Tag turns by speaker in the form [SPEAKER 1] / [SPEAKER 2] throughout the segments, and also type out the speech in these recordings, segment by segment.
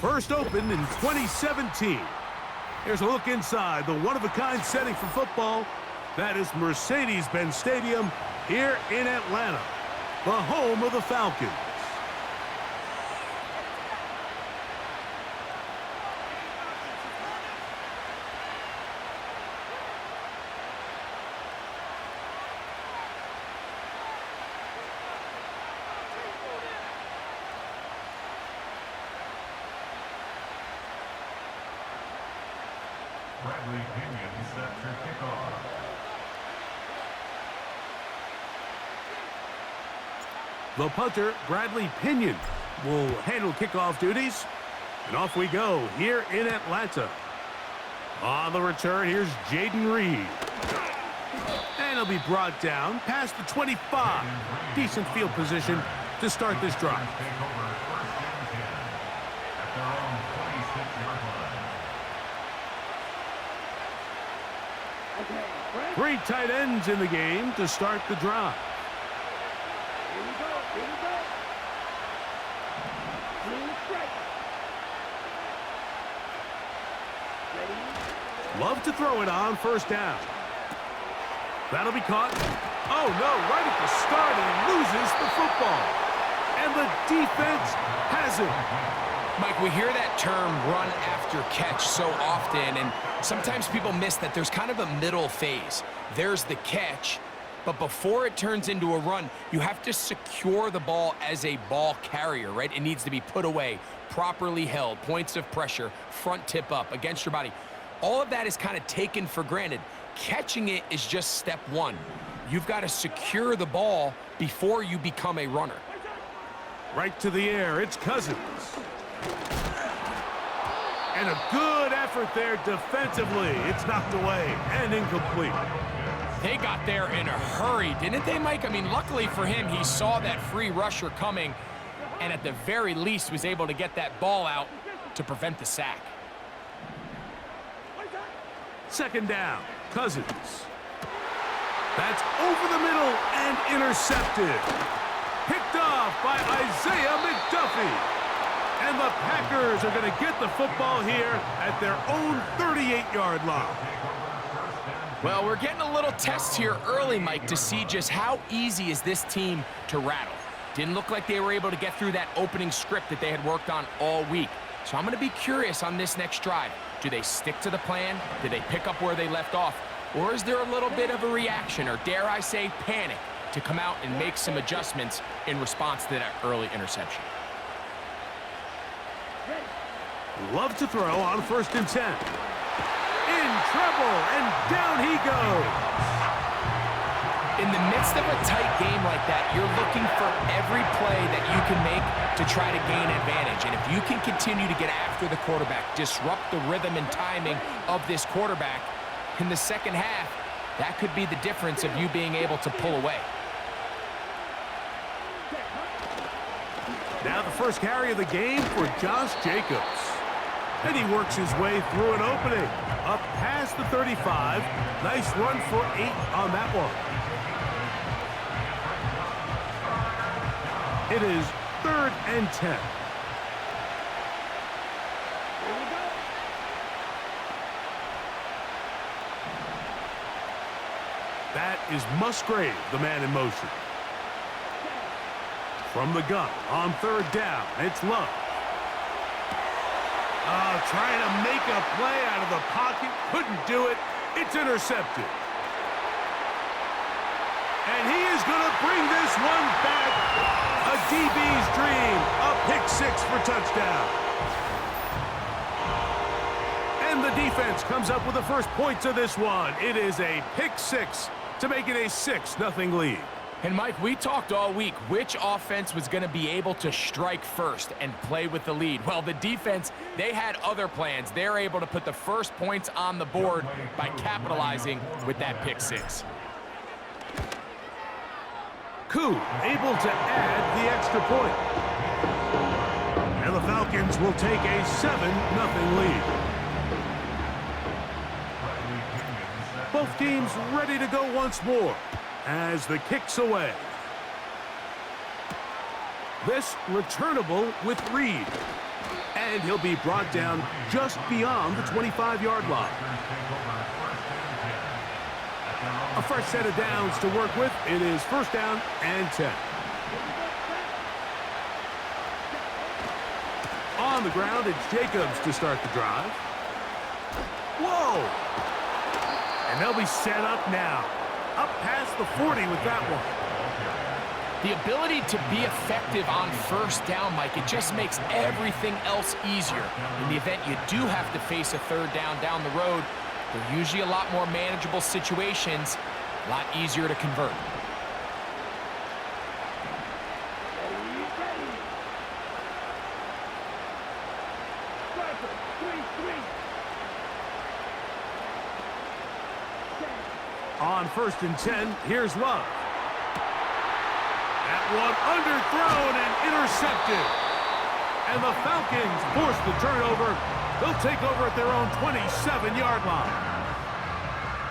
[SPEAKER 1] First opened in 2017. Here's a look inside the one-of-a-kind setting for football. That is Mercedes-Benz Stadium here in Atlanta, the home of the Falcons.
[SPEAKER 2] Bradley Pinion set to kickoff.
[SPEAKER 1] The punter, Bradley Pinion, will handle kickoff duties. And off we go here in Atlanta. On the return, here's Jaden Reed. And he'll be brought down past the 25. Decent field position to start this drive.
[SPEAKER 2] Take over first and 10 at their own 26-yard line.
[SPEAKER 1] Three tight ends in the game to start the drive. Love to throw it on first down. That'll be caught. Oh, no, right at the start, and he loses the football. And the defense has it.
[SPEAKER 3] Mike, we hear that term run after catch so often, and sometimes people miss that there's kind of a middle phase. There's the catch, but before it turns into a run, you have to secure the ball as a ball carrier, right? It needs to be put away, properly held, points of pressure, front tip up against your body. All of that is kind of taken for granted. Catching it is just step one. You've got to secure the ball before you become a runner.
[SPEAKER 1] Right to the air, it's Cousins. And a good effort there defensively. It's knocked away and incomplete.
[SPEAKER 3] They got there in a hurry, didn't they, Mike? I mean, luckily for him, he saw that free rusher coming and at the very least was able to get that ball out to prevent the sack.
[SPEAKER 1] Second down, Cousins. That's over the middle and intercepted. Picked off by Isaiah McDuffie. And the Packers are going to get the football here at their own 38-yard line.
[SPEAKER 3] Well, we're getting a little test here early, Mike, to see just how easy is this team to rattle. Didn't look like they were able to get through that opening script that they had worked on all week. So I'm going to be curious on this next drive. Do they stick to the plan? Do they pick up where they left off? Or is there a little bit of a reaction, or dare I say panic, to come out and make some adjustments in response to that early interception?
[SPEAKER 1] Love to throw on first and 10. In trouble, and down he goes.
[SPEAKER 3] In the midst of a tight game like that, you're looking for every play that you can make to try to gain advantage. And if you can continue to get after the quarterback, disrupt the rhythm and timing of this quarterback in the second half, that could be the difference of you being able to pull away.
[SPEAKER 1] Now the first carry of the game for Josh Jacobs. And he works his way through an opening. Up past the 35. Nice run for 8 on that one. It is 3rd and 10. That is Musgrave, the man in motion. From the gun on 3rd down, it's Love. Trying to make a play out of the pocket. Couldn't do it. It's intercepted. And he is going to bring this one back. A DB's dream. A pick 6 for touchdown. And the defense comes up with the first points of this one. It is a pick 6 to make it a 6-0 lead.
[SPEAKER 3] And Mike, we talked all week which offense was going to be able to strike first and play with the lead. Well, the defense, they had other plans. They're able to put the first points on the board by capitalizing with that pick 6.
[SPEAKER 1] Koo able to add the extra point. And the Falcons will take a 7-0 lead. Both teams ready to go once more as the kick's away. This returnable with Reed. And he'll be brought down just beyond the 25-yard line. A fresh set of downs to work with. It is first down and 10. On the ground, it's Jacobs to start the drive. Whoa! And they'll be set up now. Up past the 40 with that one.
[SPEAKER 3] The ability to be effective on first down, Mike, it just makes everything else easier. In the event you do have to face a third down the road, they're usually a lot more manageable situations, a lot easier to convert.
[SPEAKER 1] On first and 10, here's Love. That one underthrown and intercepted. And the Falcons force the turnover. They'll take over at their own 27-yard line.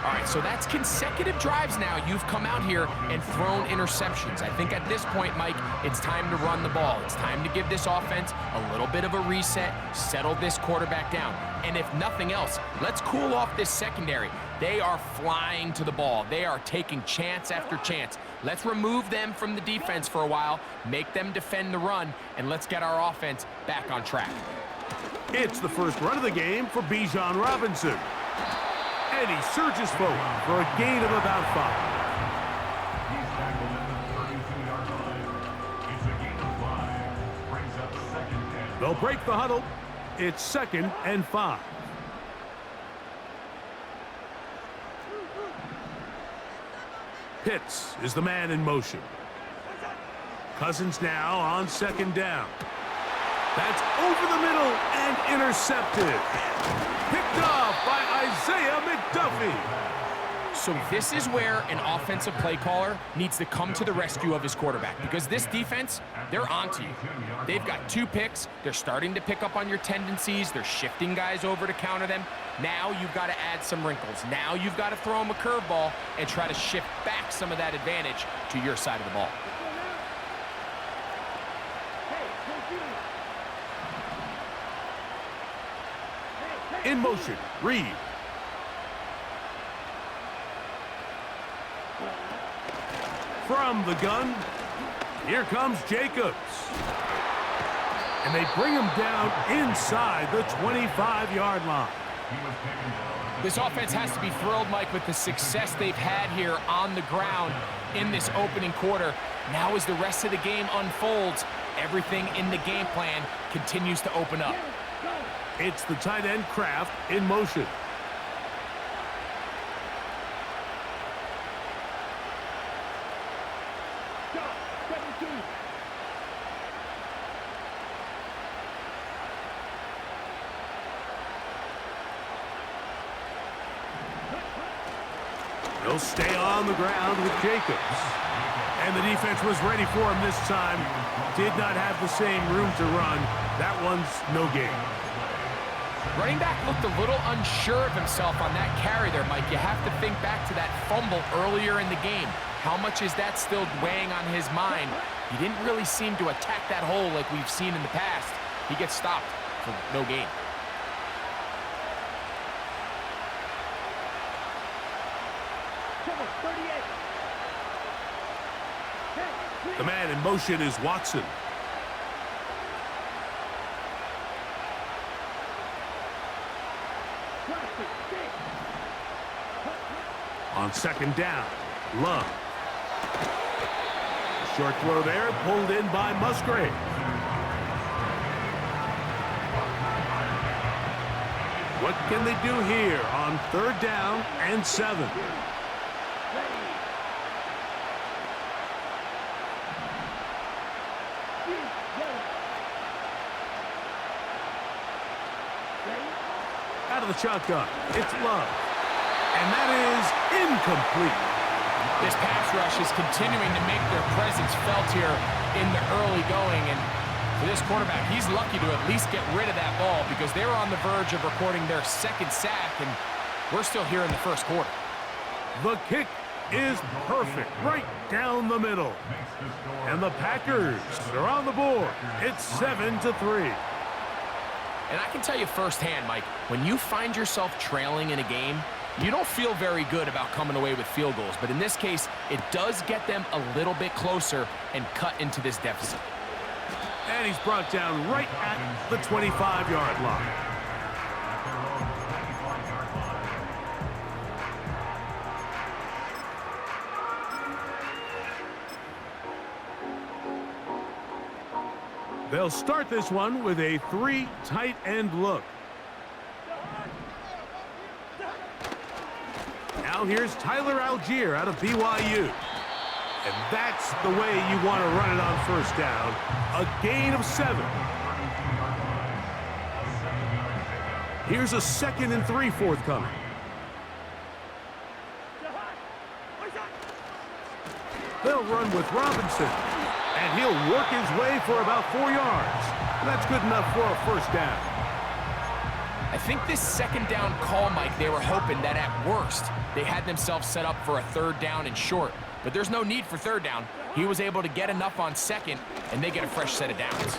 [SPEAKER 3] All right, so that's consecutive drives now. You've come out here and thrown interceptions. I think at this point, Mike, it's time to run the ball. It's time to give this offense a little bit of a reset, settle this quarterback down. And if nothing else, let's cool off this secondary. They are flying to the ball. They are taking chance after chance. Let's remove them from the defense for a while, make them defend the run, and let's get our offense back on track.
[SPEAKER 1] It's the first run of the game for Bijan Robinson. And he surges forward for a gain of about 5.
[SPEAKER 2] He's tackled at the 32-yard line. It's a gain of 5. Brings up second and...
[SPEAKER 1] They'll break the huddle. It's 2nd and 5. Pitts is the man in motion. Cousins now on 2nd down. That's over the middle and intercepted. Picked off by Isaiah McDuffie.
[SPEAKER 3] So this is where an offensive play caller needs to come to the rescue of his quarterback, because this defense, they're onto you. They've got 2 picks. They're starting to pick up on your tendencies. They're shifting guys over to counter them. Now you've got to add some wrinkles. Now you've got to throw them a curveball and try to shift back some of that advantage to your side of the ball.
[SPEAKER 1] In motion, Reed. From the gun, here comes Jacobs. And they bring him down inside the 25-yard line.
[SPEAKER 3] This offense has to be thrilled, Mike, with the success they've had here on the ground in this opening quarter. Now as the rest of the game unfolds, everything in the game plan continues to open up.
[SPEAKER 1] It's the tight end Kraft in motion. He'll stay on the ground with Jacobs. And the defense was ready for him this time. Did not have the same room to run. That one's no gain.
[SPEAKER 3] Running back looked a little unsure of himself on that carry there, Mike. You have to think back to that fumble earlier in the game. How much is that still weighing on his mind? He didn't really seem to attack that hole like we've seen in the past. He gets stopped for no gain.
[SPEAKER 1] The man in motion is Watson. On 2nd down, Love. Short throw there, pulled in by Musgrave. What can they do here on 3rd down and 7? Out of the shotgun, it's Love. And that is incomplete.
[SPEAKER 3] This pass rush is continuing to make their presence felt here in the early going. And for this quarterback, he's lucky to at least get rid of that ball, because they were on the verge of recording their 2nd sack, and we're still here in the 1st quarter.
[SPEAKER 1] The kick is perfect, right down the middle. And the Packers are on the board. It's 7-3.
[SPEAKER 3] And I can tell you firsthand, Mike, when you find yourself trailing in a game, you don't feel very good about coming away with field goals. But in this case, it does get them a little bit closer and cut into this deficit.
[SPEAKER 1] And he's brought down right at the 25-yard line. They'll start this one with a 3 tight end look. Now here's Tyler Algier out of BYU. And that's the way you want to run it on first down. A gain of 7. Here's a 2nd and 3 forthcoming. They'll run with Robinson. And he'll work his way for about 4 yards. That's good enough for a first down.
[SPEAKER 3] I think this second down call, Mike, they were hoping that at worst, they had themselves set up for a 3rd down and short. But there's no need for 3rd down. He was able to get enough on 2nd, and they get a fresh set of downs.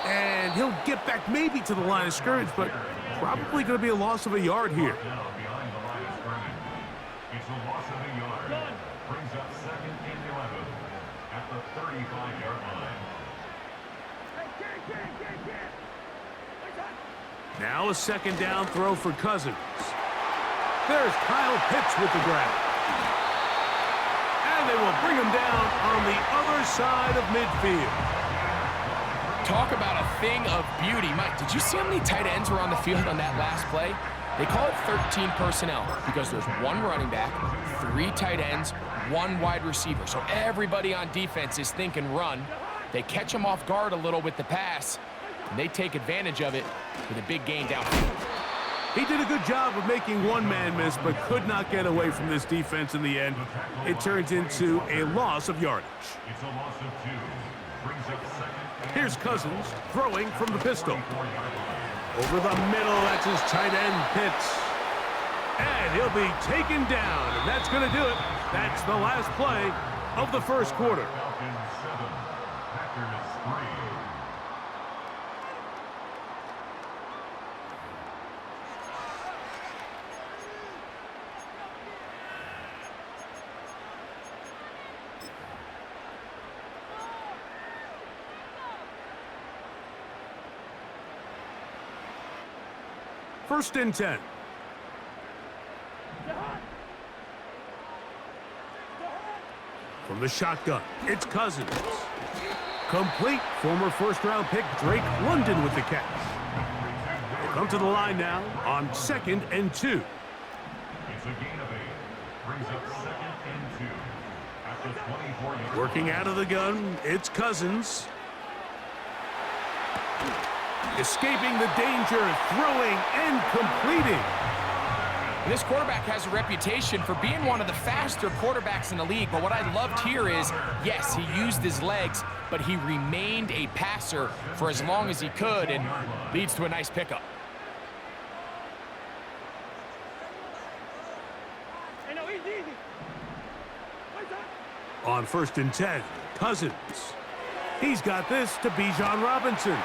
[SPEAKER 1] And he'll get back maybe to the line of scrimmage, but probably going to be a loss of a yard here.
[SPEAKER 2] Behind the line of scrimmage. It's a loss of a yard. Brings up 2nd and 11 at the 35-yard line.
[SPEAKER 1] Now a 2nd down throw for Cousins. There's Kyle Pitts with the grab. And they will bring him down on the other side of midfield.
[SPEAKER 3] Talk about a thing of beauty. Mike, did you see how many tight ends were on the field on that last play? They call it 13 personnel because there's 1 running back, 3 tight ends, 1 wide receiver. So everybody on defense is thinking run. They catch him off guard a little with the pass, and they take advantage of it with a big gain downfield.
[SPEAKER 1] He did a good job of making one man miss, but could not get away from this defense in the end. It turns into a loss of yardage.
[SPEAKER 2] It's a loss of 2. Brings up 2nd.
[SPEAKER 1] Here's Cousins throwing from the pistol. Over the middle, that's his tight end, Pitts. And he'll be taken down, and that's going to do it. That's the last play of the first quarter.
[SPEAKER 2] Falcons 7. Packers 3.
[SPEAKER 1] First and 10. From the shotgun, it's Cousins. Complete. Former first-round pick Drake London with the catch. They come to the line now on 2nd and 2.
[SPEAKER 2] It's a gain of 8. Brings up 2nd and 2 at the 24-yard.
[SPEAKER 1] Working out of the gun, it's Cousins. Escaping the danger, throwing and completing.
[SPEAKER 3] This quarterback has a reputation for being one of the faster quarterbacks in the league, but what I loved here is, yes, he used his legs, but he remained a passer for as long as he could, and leads to a nice pickup.
[SPEAKER 1] On 1st and 10, Cousins. He's got this to Bijan Robinson.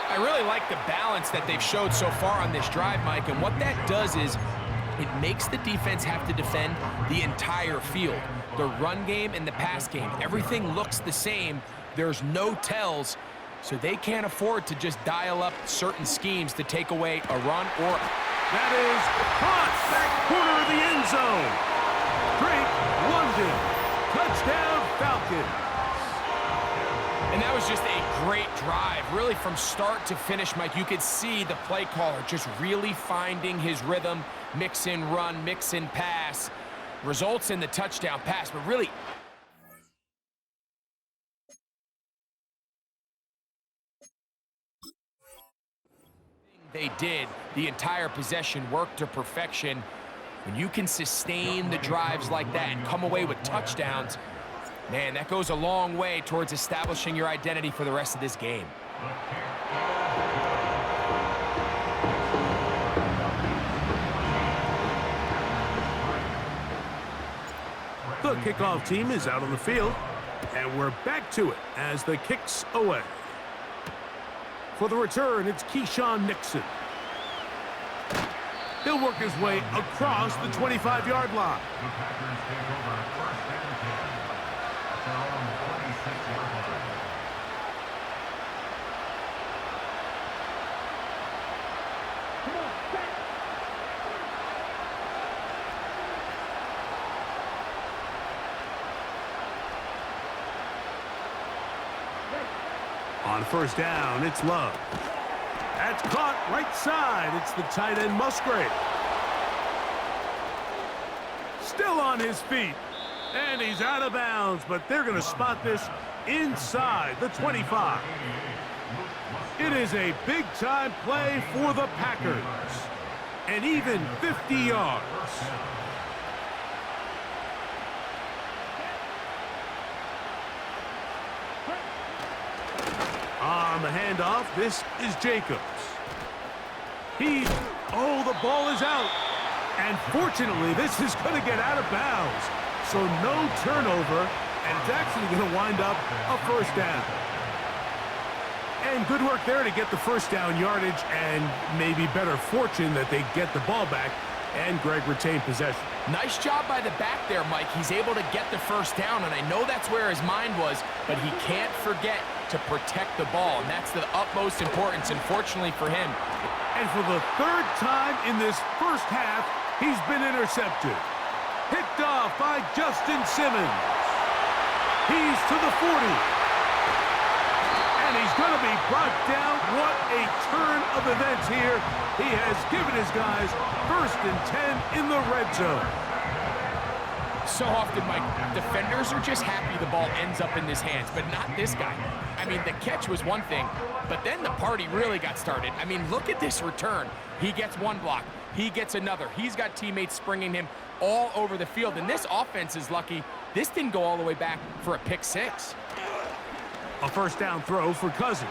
[SPEAKER 3] I really like the balance that they've showed so far on this drive, Mike, and what that does is it makes the defense have to defend the entire field. The run game and the pass game, everything looks the same. There's no tells, so they can't afford to just dial up certain schemes to take away a run or...
[SPEAKER 1] That is caught back corner of the end zone. Drake London, touchdown Falcons.
[SPEAKER 3] And that was just a great drive, really from start to finish, Mike. You could see the play caller just really finding his rhythm, mix in run, mix in pass, results in the touchdown pass, but really... They did. The entire possession worked to perfection. When you can sustain the drives like that and come away with touchdowns, man, that goes a long way towards establishing your identity for the rest of this game.
[SPEAKER 1] The kickoff team is out on the field, and we're back to it as the kick's away. For the return, it's Keyshawn Nixon. He'll work his way across the 25-yard line.
[SPEAKER 2] The Packers take over first and 10 at their own 26-yard line.
[SPEAKER 1] On first down, it's Love. That's caught right side. It's the tight end Musgrave. Still on his feet. And he's out of bounds, but they're going to spot this inside the 25. It is a big-time play for the Packers. And even 50 yards. On the handoff, this is Jacobs. The ball is out. And fortunately, this is going to get out of bounds. So no turnover, and it's actually going to wind up a first down. And good work there to get the first down yardage, and maybe better fortune that they get the ball back, and Greg retained possession.
[SPEAKER 3] Nice job by the back there, Mike. He's able to get the first down, and I know that's where his mind was, but he can't forget to protect the ball, and that's the utmost importance, unfortunately for him.
[SPEAKER 1] And for the third time in this first half, he's been intercepted. Picked off by Justin Simmons. He's to the 40. And he's going to be brought down. What a turn of events here. He has given his guys first and 10 in the red zone.
[SPEAKER 3] So often, Mike, defenders are just happy the ball ends up in his hands, but not this guy. I mean, the catch was one thing, but then the party really got started. I mean, look at this return. He gets one block. He gets another. He's got teammates springing him all over the field, and this offense is lucky this didn't go all the way back for a pick six.
[SPEAKER 1] A first down throw for Cousins.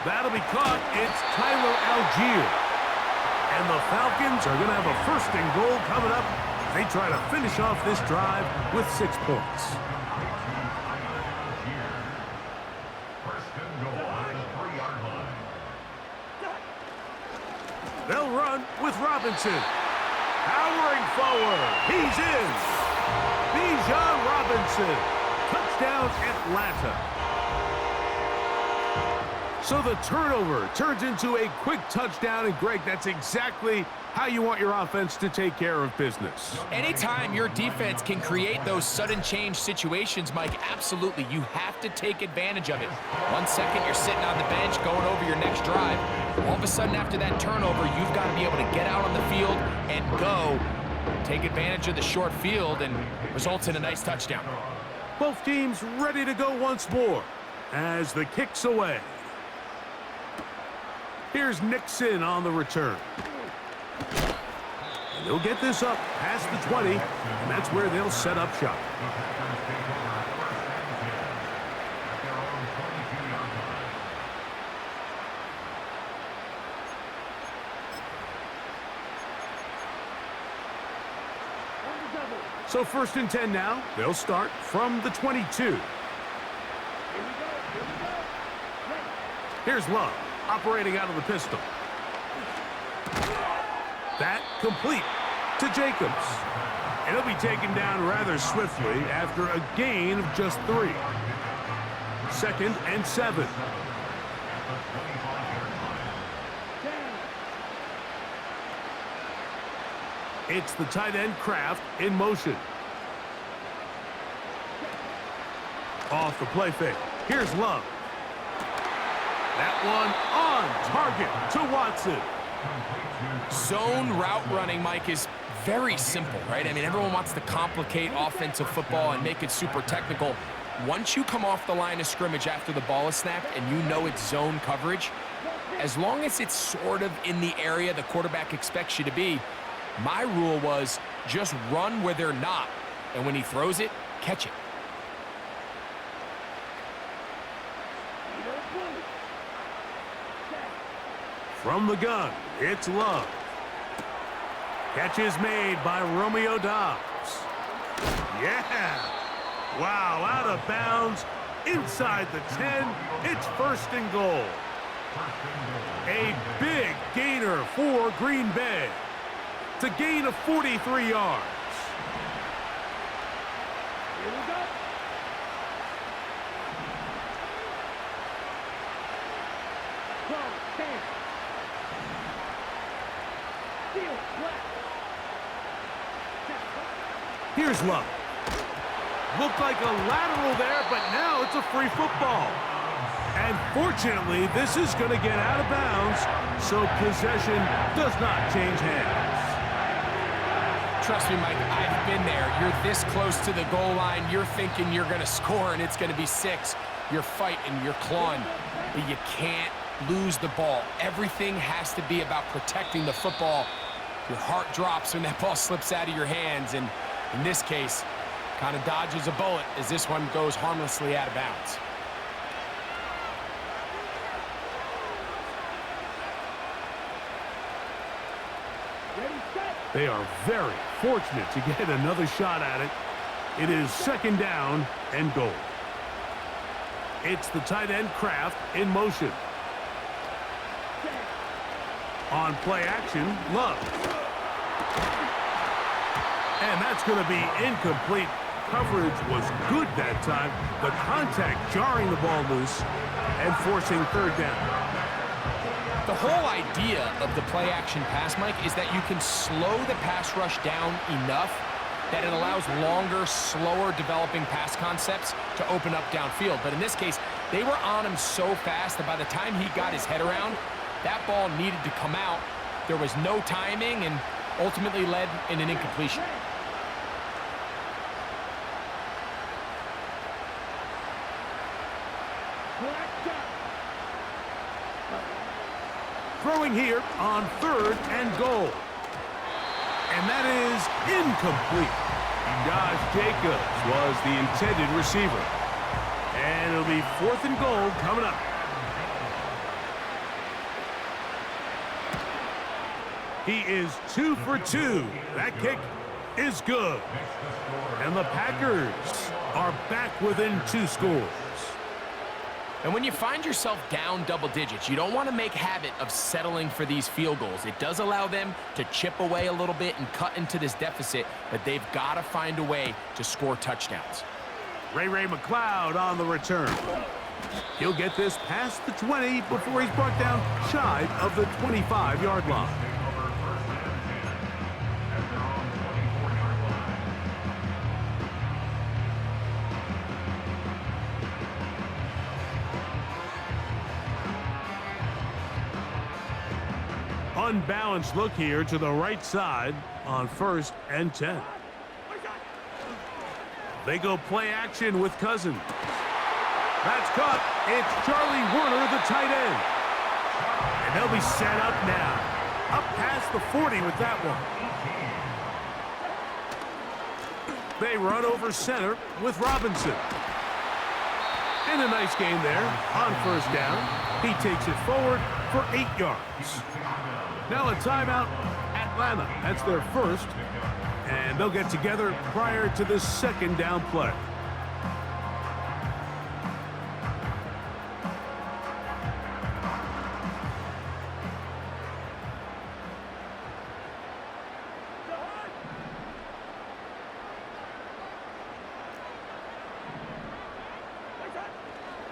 [SPEAKER 1] That'll be caught. It's Tyler Algier. And the Falcons are going to have a first and goal coming up. They try to finish off this drive with 6 points.
[SPEAKER 2] First and goal on the 3-yard line.
[SPEAKER 1] They'll run with Robinson. Powering forward. He's in. Bijan Robinson. Touchdown, Atlanta. So the turnover turns into a quick touchdown, and Greg, that's exactly how you want your offense to take care of business.
[SPEAKER 3] Anytime your defense can create those sudden change situations, Mike, absolutely, you have to take advantage of it. 1 second, you're sitting on the bench going over your next drive. All of a sudden, after that turnover, you've got to be able to get out on the field and go. Take advantage of the short field, and results in a nice touchdown.
[SPEAKER 1] Both teams ready to go once more as the kick's away. Here's Nixon on the return. And they'll get this up past the 20, and that's where they'll set up shop. So first and 10 now. They'll start from the 22. Here's Love, operating out of the pistol. That complete to Jacobs. And he'll be taken down rather swiftly after a gain of just 3. Second and 7. It's the tight end Kraft in motion. Off the play fake. Here's Love. That one on target to Watson.
[SPEAKER 3] Zone route running, Mike, is very simple, right? I mean, everyone wants to complicate offensive football and make it super technical. Once you come off the line of scrimmage after the ball is snapped and you know it's zone coverage, as long as it's sort of in the area the quarterback expects you to be, my rule was just run where they're not. And when he throws it, catch it.
[SPEAKER 1] From the gun, it's Love. Catch is made by Romeo Dobbs. Yeah! Wow, out of bounds, inside the 10. It's first and goal. A big gainer for Green Bay. It's a gain of 43 yards.
[SPEAKER 4] Here we go. Go, stand. Steal, left.
[SPEAKER 1] Here's Love. Looked like a lateral there, but now it's a free football. And fortunately, this is going to get out of bounds, so possession does not change hands.
[SPEAKER 3] Trust me, Mike, I've been there. You're this close to the goal line. You're thinking you're going to score, and it's going to be 6. You're fighting, you're clawing, but you can't lose the ball. Everything has to be about protecting the football. Your heart drops when that ball slips out of your hands, and in this case, kind of dodges a bullet as this one goes harmlessly out of bounds.
[SPEAKER 1] They are very fortunate to get another shot at it. It is second down and goal. It's the tight end Kraft in motion. On play action, Love. And that's going to be incomplete. Coverage was good that time. The contact jarring the ball loose and forcing third down.
[SPEAKER 3] The whole idea of the play-action pass, Mike, is that you can slow the pass rush down enough that it allows longer, slower developing pass concepts to open up downfield. But in this case, they were on him so fast that by the time he got his head around, that ball needed to come out. There was no timing and ultimately led in an incompletion.
[SPEAKER 1] Throwing here on third and goal. And that is incomplete. Josh Jacobs was the intended receiver. And it'll be 4th and goal coming up. He is 2 for 2. That kick is good. And the Packers are back within 2 scores.
[SPEAKER 3] And when you find yourself down double digits, you don't want to make habit of settling for these field goals. It does allow them to chip away a little bit and cut into this deficit, but they've got to find a way to score touchdowns.
[SPEAKER 1] Ray McLeod on the return. He'll get this past the 20 before he's brought down shy of the 25-yard line. Unbalanced look here to the right side on 1st and 10. They go play action with Cousins. That's caught. It's Charlie Werner, the tight end. And they'll be set up now. Up past the 40 with that one. They run over center with Robinson. And a nice game there on 1st down. He takes it forward for 8 yards. Now a timeout, Atlanta. That's their first. And they'll get together prior to the 2nd down play.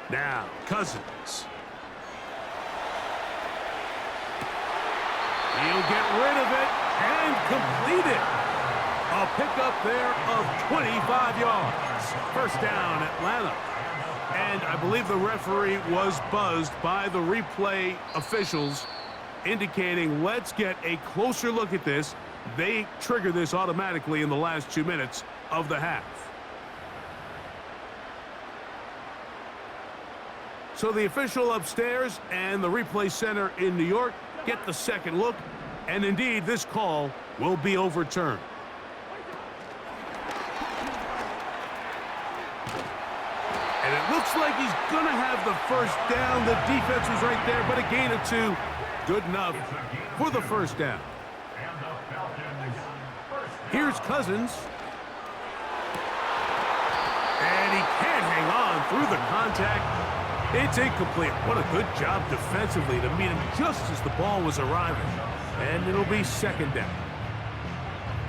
[SPEAKER 1] Now, Cousins. He'll get rid of it and complete it. A pickup there of 25 yards. 1st down, Atlanta. And I believe the referee was buzzed by the replay officials, indicating let's get a closer look at this. They trigger this automatically in the last 2 minutes of the half. So the official upstairs and the replay center in New York get the 2nd look, and indeed this call will be overturned. And it looks like he's going to have the 1st down. The defense was right there, but a gain of 2. Good enough for the 1st down. Here's Cousins. And he can't hang on through the contact. It's incomplete. What a good job defensively to meet him just as the ball was arriving. And it'll be second down.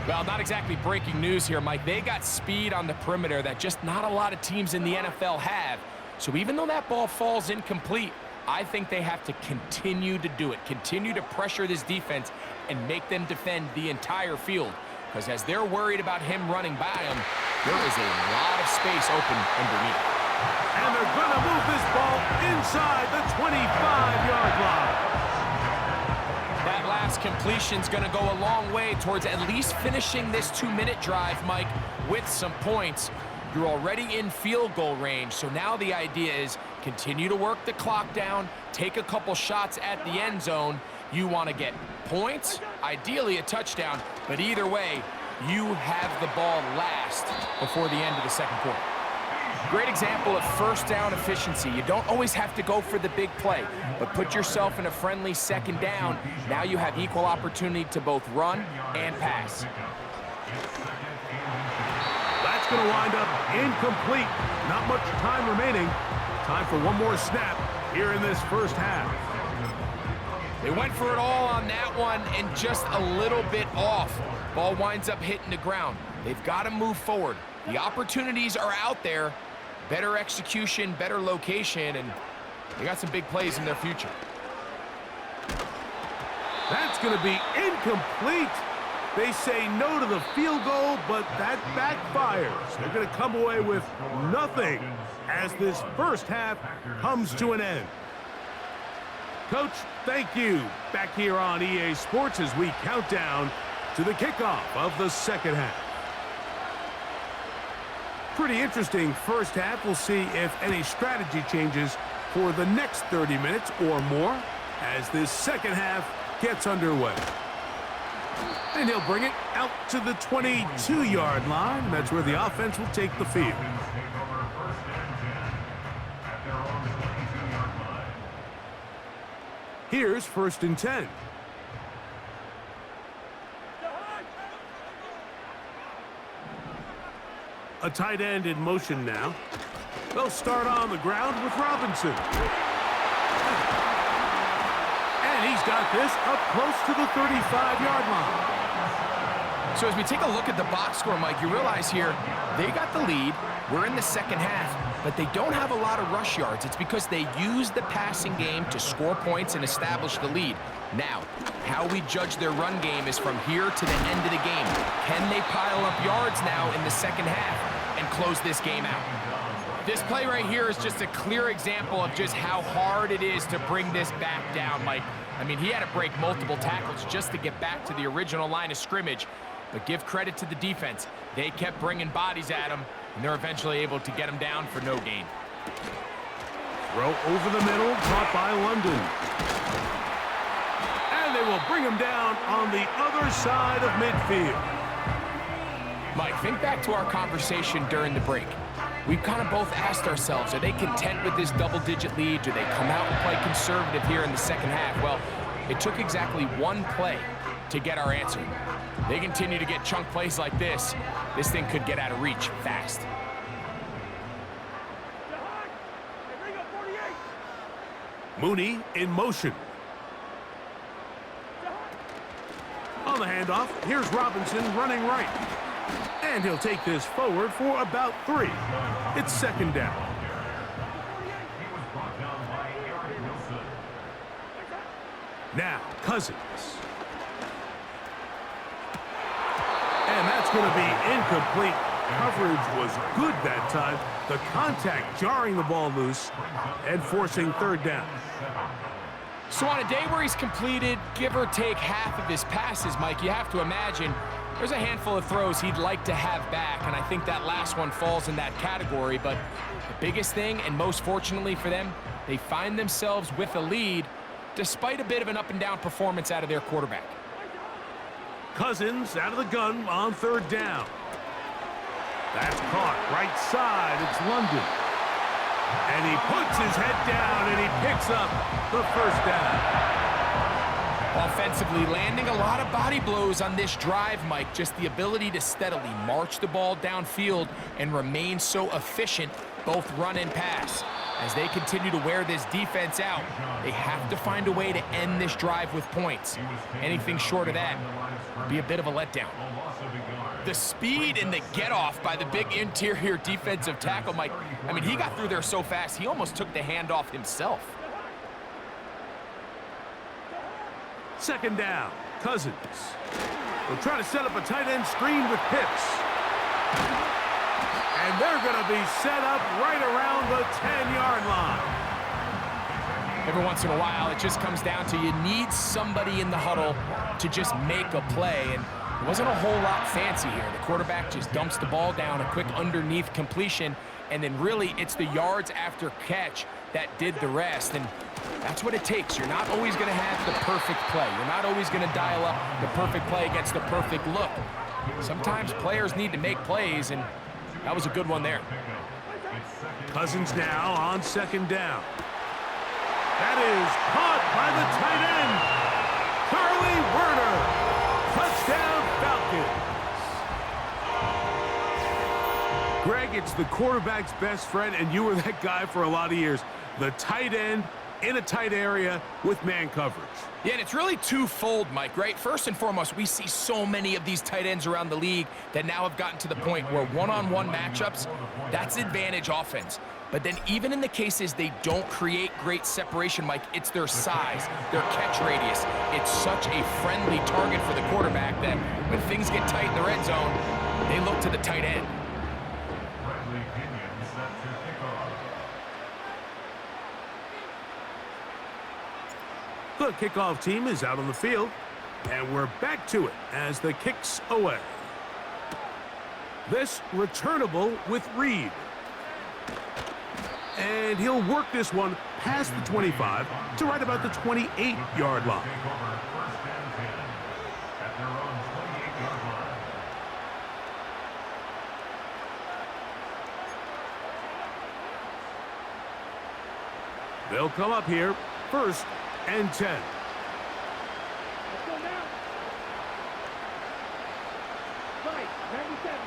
[SPEAKER 3] Well, not exactly breaking news here, Mike. They got speed on the perimeter that just not a lot of teams in the NFL have. So even though that ball falls incomplete, I think they have to continue to do it, continue to pressure this defense and make them defend the entire field. Because as they're worried about him running by them, there is a lot of space open underneath.
[SPEAKER 1] And they're going to move this ball inside the 25-yard line.
[SPEAKER 3] That last completion's going to go a long way towards at least finishing this 2-minute drive, Mike, with some points. You're already in field goal range, so now the idea is continue to work the clock down, take a couple shots at the end zone. You want to get points, ideally a touchdown, but either way, you have the ball last before the end of the second quarter. Great example of first down efficiency. You don't always have to go for the big play, but put yourself in a friendly second down. Now you have equal opportunity to both run and pass.
[SPEAKER 1] That's going to wind up incomplete. Not much time remaining. Time for one more snap here in this first half.
[SPEAKER 3] They went for it all on that one and just a little bit off. Ball winds up hitting the ground. They've got to move forward. The opportunities are out there. Better execution, better location, and they got some big plays in their future.
[SPEAKER 1] That's going to be incomplete. They say no to the field goal, but that backfires. They're going to come away with nothing as this first half comes to an end. Coach, thank you. Back here on EA Sports as we count down to the kickoff of the second half. Pretty interesting first half. We'll see if any strategy changes for the next 30 minutes or more as this second half gets underway. And he'll bring it out to the 22-yard line. That's where the offense will take the field. Here's 1st and 10. A tight end in motion now. They'll start on the ground with Robinson. And he's got this up close to the 35-yard line.
[SPEAKER 3] So as we take a look at the box score, Mike, you realize here they got the lead. We're in the second half, but they don't have a lot of rush yards. It's because they use the passing game to score points and establish the lead. Now, how we judge their run game is from here to the end of the game. Can they pile up yards now in the second half and close this game out? This play right here is just a clear example of just how hard it is to bring this back down, Mike. I mean, he had to break multiple tackles just to get back to the original line of scrimmage. But give credit to the defense. They kept bringing bodies at him, and they're eventually able to get him down for no gain.
[SPEAKER 1] Throw over the middle, caught by London. And they will bring him down on the other side of midfield.
[SPEAKER 3] Mike, think back to our conversation during the break. We've kind of both asked ourselves, are they content with this double-digit lead? Do they come out and play conservative here in the second half? Well, it took exactly one play to get our answer. They continue to get chunk plays like this. This thing could get out of reach fast.
[SPEAKER 1] Mooney in motion. On the handoff, here's Robinson running right. And he'll take this forward for about 3. It's second down. Now, Cousins. And that's going to be incomplete. Coverage was good that time. The contact jarring the ball loose and forcing third down.
[SPEAKER 3] So on a day where he's completed, give or take half of his passes, Mike, you have to imagine there's a handful of throws he'd like to have back, and I think that last one falls in that category. But the biggest thing, and most fortunately for them, they find themselves with a lead despite a bit of an up-and-down performance out of their quarterback.
[SPEAKER 1] Cousins out of the gun on third down. That's caught right side. It's London. And he puts his head down and he picks up the first down.
[SPEAKER 3] Offensively, landing a lot of body blows on this drive, Mike. Just the ability to steadily march the ball downfield and remain so efficient, both run and pass. As they continue to wear this defense out, they have to find a way to end this drive with points. Anything short of that would be a bit of a letdown. The speed and the get-off by the big interior defensive tackle, Mike. I mean, he got through there so fast, he almost took the handoff himself.
[SPEAKER 1] Second down, Cousins. They'll try to set up a tight end screen with Pitts. And they're going to be set up right around the 10-yard line.
[SPEAKER 3] Every once in a while, it just comes down to you need somebody in the huddle to just make a play. And it wasn't a whole lot fancy here. The quarterback just dumps the ball down, a quick underneath completion, and then really it's the yards after catch that did the rest. And that's what it takes. You're not always going to have the perfect play. You're not always going to dial up the perfect play against the perfect look. Sometimes players need to make plays, and that was a good one there.
[SPEAKER 1] Cousins now on second down. That is caught by the tight end, Curly Werner. Touchdown, Falcons. Greg, it's the quarterback's best friend, and you were that guy for a lot of years. The tight end in a tight area with man coverage.
[SPEAKER 3] Yeah, and it's really twofold, Mike, right? First and foremost, we see so many of these tight ends around the league that now have gotten to the point where one-on-one matchups, that's advantage offense. But then even in the cases they don't create great separation, Mike, it's their size, their catch radius. It's such a friendly target for the quarterback that when things get tight in the red zone, they look to the tight end.
[SPEAKER 1] The kickoff team is out on the field, and we're back to it as the kick's away. This returnable with Reed. And he'll work this one past the 25 to right about the 28-yard line. They'll come up here first and 10.
[SPEAKER 4] Let's go now. Right, 97.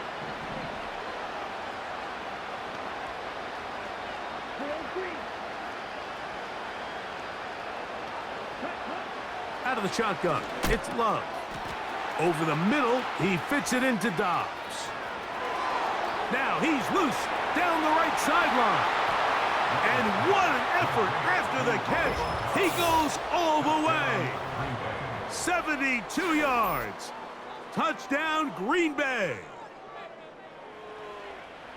[SPEAKER 1] Out of the shotgun, it's Love. Over the middle, he fits it into Dobbs. Now he's loose down the right sideline. And what an effort after the catch. He goes all the way. 72 yards. Touchdown, Green Bay.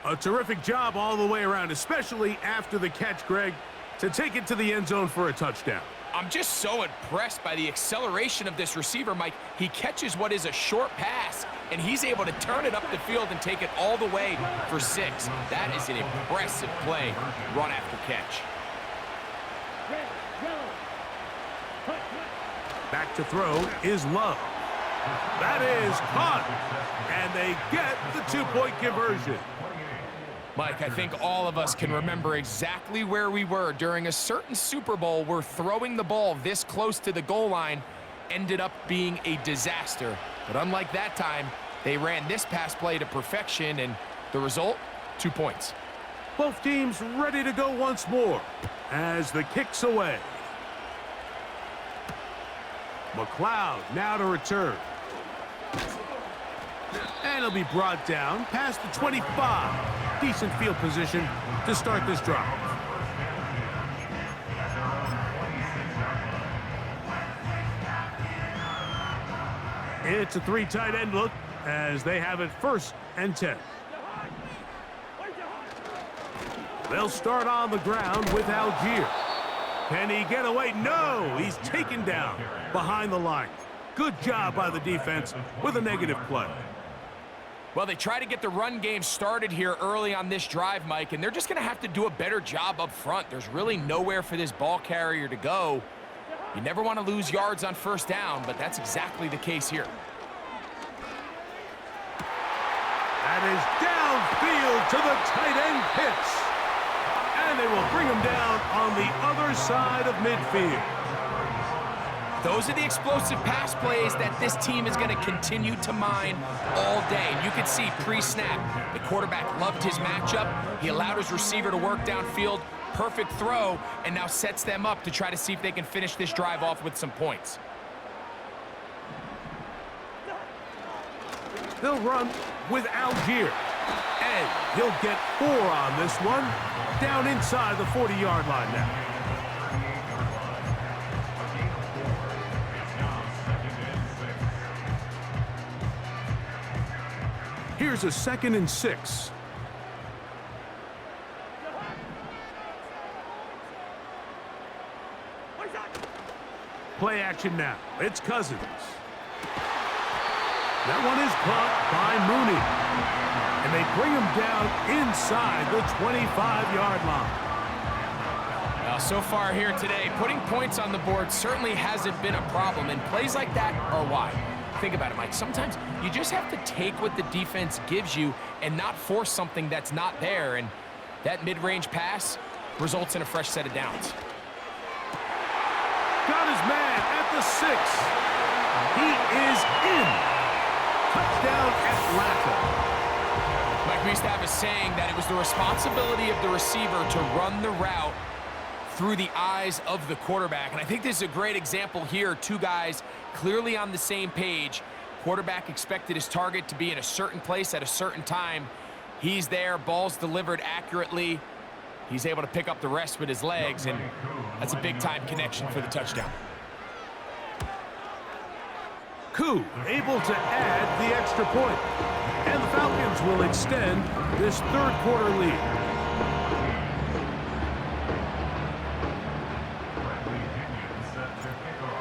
[SPEAKER 1] A terrific job all the way around, especially after the catch, Greg, to take it to the end zone for a touchdown.
[SPEAKER 3] I'm just so impressed by the acceleration of this receiver, Mike. He catches what is a short pass, and he's able to turn it up the field and take it all the way for 6. That is an impressive play, run after catch.
[SPEAKER 4] Red, yellow.
[SPEAKER 1] Back to throw is Love. That is caught, and they get the 2-point conversion.
[SPEAKER 3] Mike, I think all of us can remember exactly where we were during a certain Super Bowl where throwing the ball this close to the goal line ended up being a disaster. But unlike that time, they ran this pass play to perfection, and the result, 2 points.
[SPEAKER 1] Both teams ready to go once more as the kick's away. McLeod now to return. And he'll be brought down past the 25. Decent field position to start this drive. It's a 3 tight end look as they have it first and 10. They'll start on the ground with Algier. Can he get away? No, he's taken down behind the line. Good job by the defense with a negative play.
[SPEAKER 3] Well, they try to get the run game started here early on this drive, Mike, and they're just going to have to do a better job up front. There's really nowhere for this ball carrier to go. You never want to lose yards on first down, but that's exactly the case here.
[SPEAKER 1] That is downfield to the tight end Pitts. And they will bring him down on the other side of midfield.
[SPEAKER 3] Those are the explosive pass plays that this team is going to continue to mine all day. And you can see pre-snap, the quarterback loved his matchup. He allowed his receiver to work downfield, perfect throw, and now sets them up to try to see if they can finish this drive off with some points.
[SPEAKER 1] They'll run with Algier. And he'll get 4 on this one. Down inside the 40-yard line now. Here's a 2nd and 6. Play action now. It's Cousins. That one is caught by Mooney. And they bring him down inside the 25-yard line.
[SPEAKER 3] Well, so far here today, putting points on the board certainly hasn't been a problem, and plays like that are why. Think about it, Mike. Sometimes you just have to take what the defense gives you and not force something that's not there, and that mid-range pass results in a fresh set of downs.
[SPEAKER 1] Got his man at the 6. He is in. Touchdown, Atlanta.
[SPEAKER 3] Mike, we used to have a saying that it was the responsibility of the receiver to run the route through the eyes of the quarterback. And I think this is a great example here. 2 guys clearly on the same page. Quarterback expected his target to be in a certain place at a certain time. He's there, ball's delivered accurately. He's able to pick up the rest with his legs, and that's a big-time connection for the touchdown.
[SPEAKER 1] Koo able to add the extra point. And the Falcons will extend this 3rd quarter lead.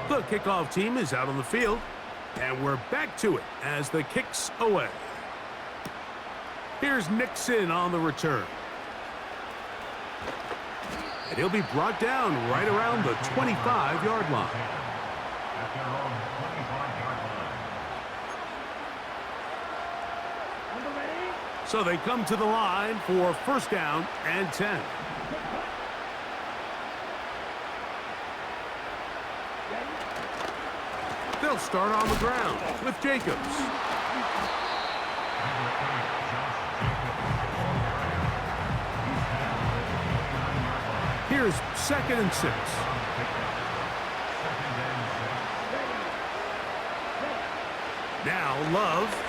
[SPEAKER 1] The kickoff team is out on the field, and we're back to it as the kick's away. Here's Nixon on the return. And he'll be brought down right around the 25-yard line. So they come to the line for 1st down and 10. They'll start on the ground with Jacobs. Here's 2nd and 6. Now Love.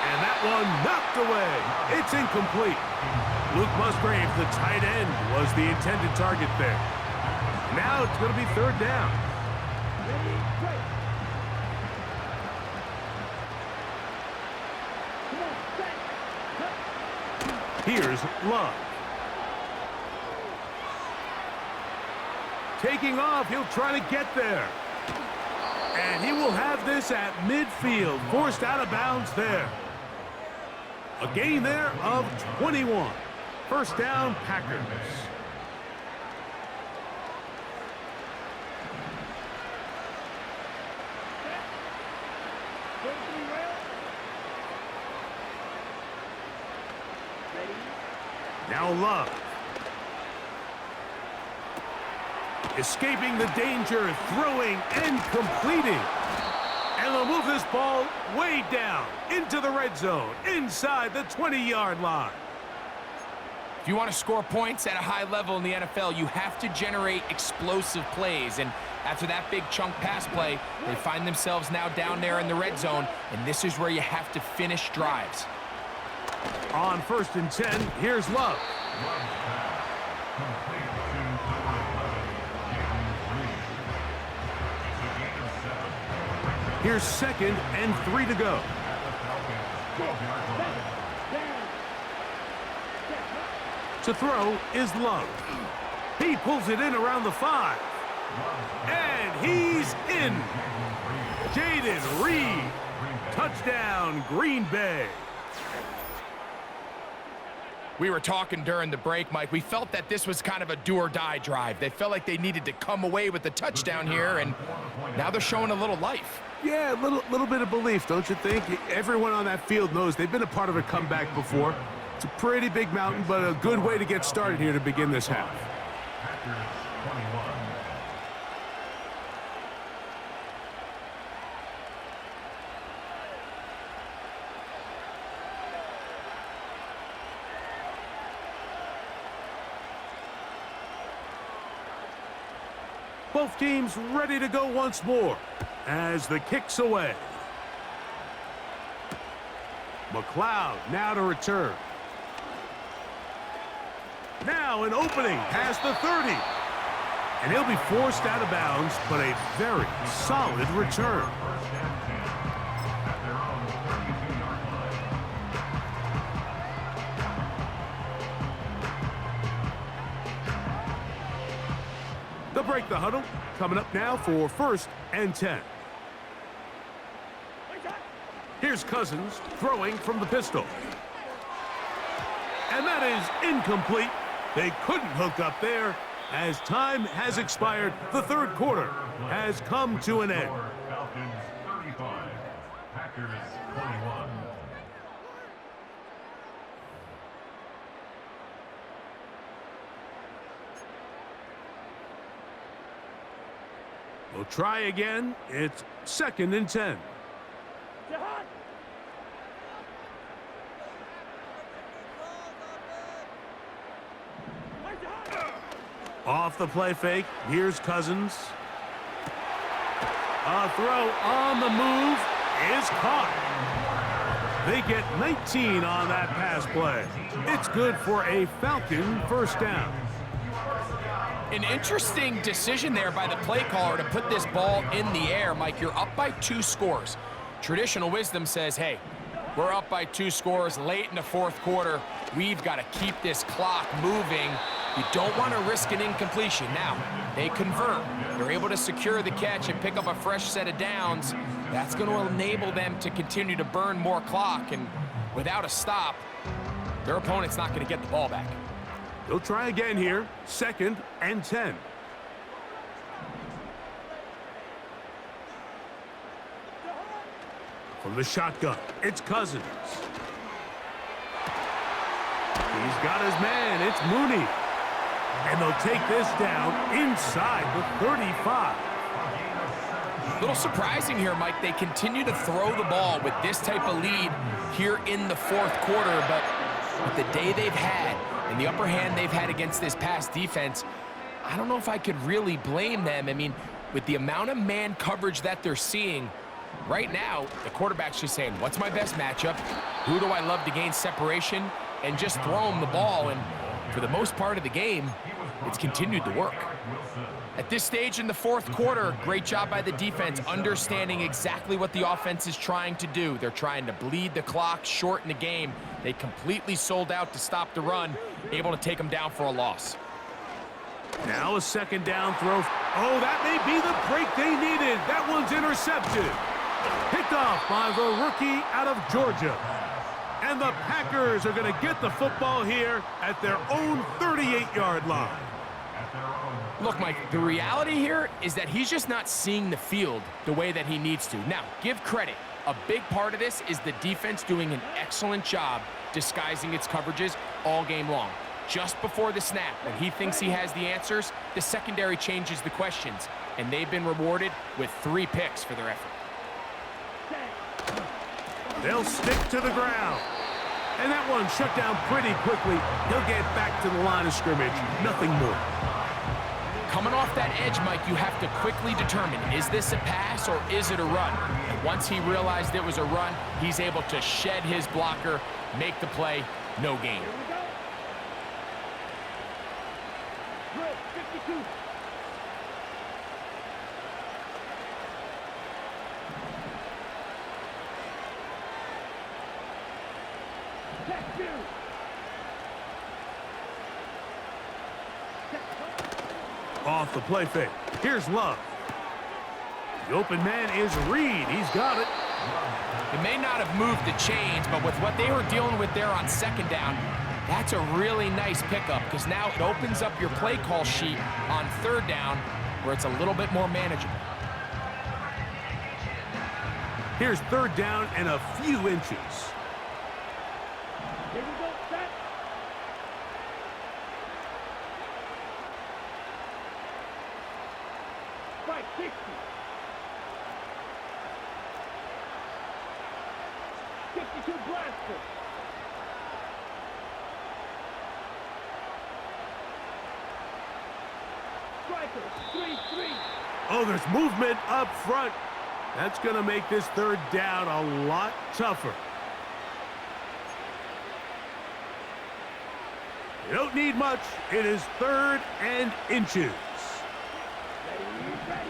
[SPEAKER 1] And that one knocked away. It's incomplete. Luke Musgrave, the tight end, was the intended target there. Now it's going to be 3rd down. Here's Love. Taking off, he'll try to get there. And he will have this at midfield, forced out of bounds there. A gain there of 21. 1st down, Packers. Now Love. Escaping the danger, throwing and completing. And they'll move this ball way down into the red zone, inside the 20-yard line.
[SPEAKER 3] If you want to score points at a high level in the NFL, you have to generate explosive plays. And after that big chunk pass play, they find themselves now down there in the red zone, and this is where you have to finish drives.
[SPEAKER 1] On 1st and 10, here's Love. Here's 2nd and 3 to go. To throw is Love. He pulls it in around the 5. And he's in. Jaden Reed. Touchdown, Green Bay.
[SPEAKER 3] We were talking during the break, Mike. We felt that this was kind of a do-or-die drive. They felt like they needed to come away with the touchdown here, and now they're showing a little life.
[SPEAKER 1] Yeah, a little bit of belief, don't you think? Everyone on that field knows they've been a part of a comeback before. It's a pretty big mountain, but a good way to get started here to begin this half. Both teams ready to go once more as the kick's away. McLeod now to return. Now an opening past the 30. And he'll be forced out of bounds, but a very solid return. They'll break the huddle. Coming up now for 1st and 10. Here's Cousins throwing from the pistol. And that is incomplete. They couldn't hook up there as time has expired. The third quarter has come to an end.
[SPEAKER 2] Falcons 35, Packers 21.
[SPEAKER 1] We'll try again. It's 2nd and 10. Off the play fake. Here's Cousins. A throw on the move is caught. They get 19 on that pass play. It's good for a Falcon first down.
[SPEAKER 3] An interesting decision there by the play caller to put this ball in the air. Mike, you're up by 2 scores. Traditional wisdom says, hey, we're up by 2 scores late in the 4th quarter. We've got to keep this clock moving. You don't want to risk an incompletion. Now, they convert. They're able to secure the catch and pick up a fresh set of downs. That's going to enable them to continue to burn more clock. And without a stop, their opponent's not going to get the ball back.
[SPEAKER 1] They'll try again here. 2nd and 10. From the shotgun, it's Cousins. He's got his man. It's Mooney. And they'll take this down inside the 35.
[SPEAKER 3] A little surprising here, Mike. They continue to throw the ball with this type of lead here in the 4th quarter, but with the day they've had and the upper hand they've had against this pass defense, I don't know if I could really blame them. I mean, with the amount of man coverage that they're seeing, right now, the quarterback's just saying, what's my best matchup? Who do I love to gain separation? And just throw him the ball. And for the most part of the game, it's continued to work. At this stage in the 4th quarter, great job by the defense, understanding exactly what the offense is trying to do. They're trying to bleed the clock, shorten the game. They completely sold out to stop the run, able to take them down for a loss.
[SPEAKER 1] Now a 2nd down throw. Oh, that may be the break they needed. That one's intercepted. Picked off by the rookie out of Georgia. And the Packers are going to get the football here at their own 38-yard line.
[SPEAKER 3] Look, Mike, the reality here is that he's just not seeing the field the way that he needs to. Now, give credit. A big part of this is the defense doing an excellent job disguising its coverages all game long. Just before the snap, when he thinks he has the answers, the secondary changes the questions, and they've been rewarded with 3 picks for their effort.
[SPEAKER 1] They'll stick to the ground. And that one shut down pretty quickly. He'll get back to the line of scrimmage. Nothing more.
[SPEAKER 3] Coming off that edge, Mike, you have to quickly determine, is this a pass or is it a run? And once he realized it was a run, he's able to shed his blocker, make the play, no gain.
[SPEAKER 4] Good, 52. Check 2.
[SPEAKER 1] Off the play fake. Here's Love. The open man is Reed. He's got it.
[SPEAKER 3] It may not have moved the chains, but with what they were dealing with there on 2nd down, that's a really nice pickup because now it opens up your play call sheet on 3rd down where it's a little bit more manageable.
[SPEAKER 1] Here's 3rd down and a few inches.
[SPEAKER 4] Here we go, set. Strike 60. 52 blaster. striker. 3-3.
[SPEAKER 1] Oh, there's movement up front. That's going to make this third down a lot tougher. You don't need much. It is 3rd and inches.
[SPEAKER 4] Ready.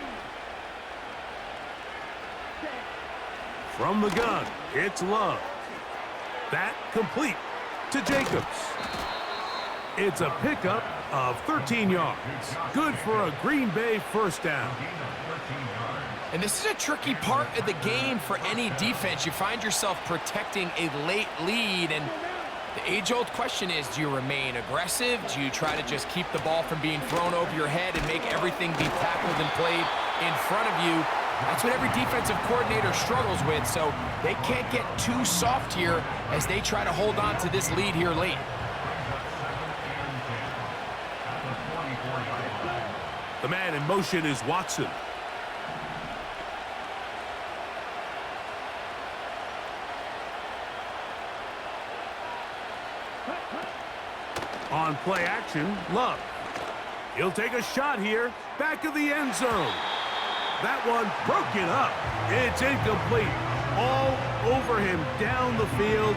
[SPEAKER 4] Set.
[SPEAKER 1] From the gun, it's Love. That complete to Jacobs. It's a pickup of 13 yards. Good for a Green Bay first down.
[SPEAKER 3] And this is a tricky part of the game for any defense. You find yourself protecting a late lead, and the age-old question is, do you remain aggressive? Do you try to just keep the ball from being thrown over your head and make everything be tackled and played in front of you? That's what every defensive coordinator struggles with, so they can't get too soft here as they try to hold on to this lead here late.
[SPEAKER 1] The man in motion is Watson. On play action, Love. He'll take a shot here, back of the end zone. That one broken up. It's incomplete. All over him down the field.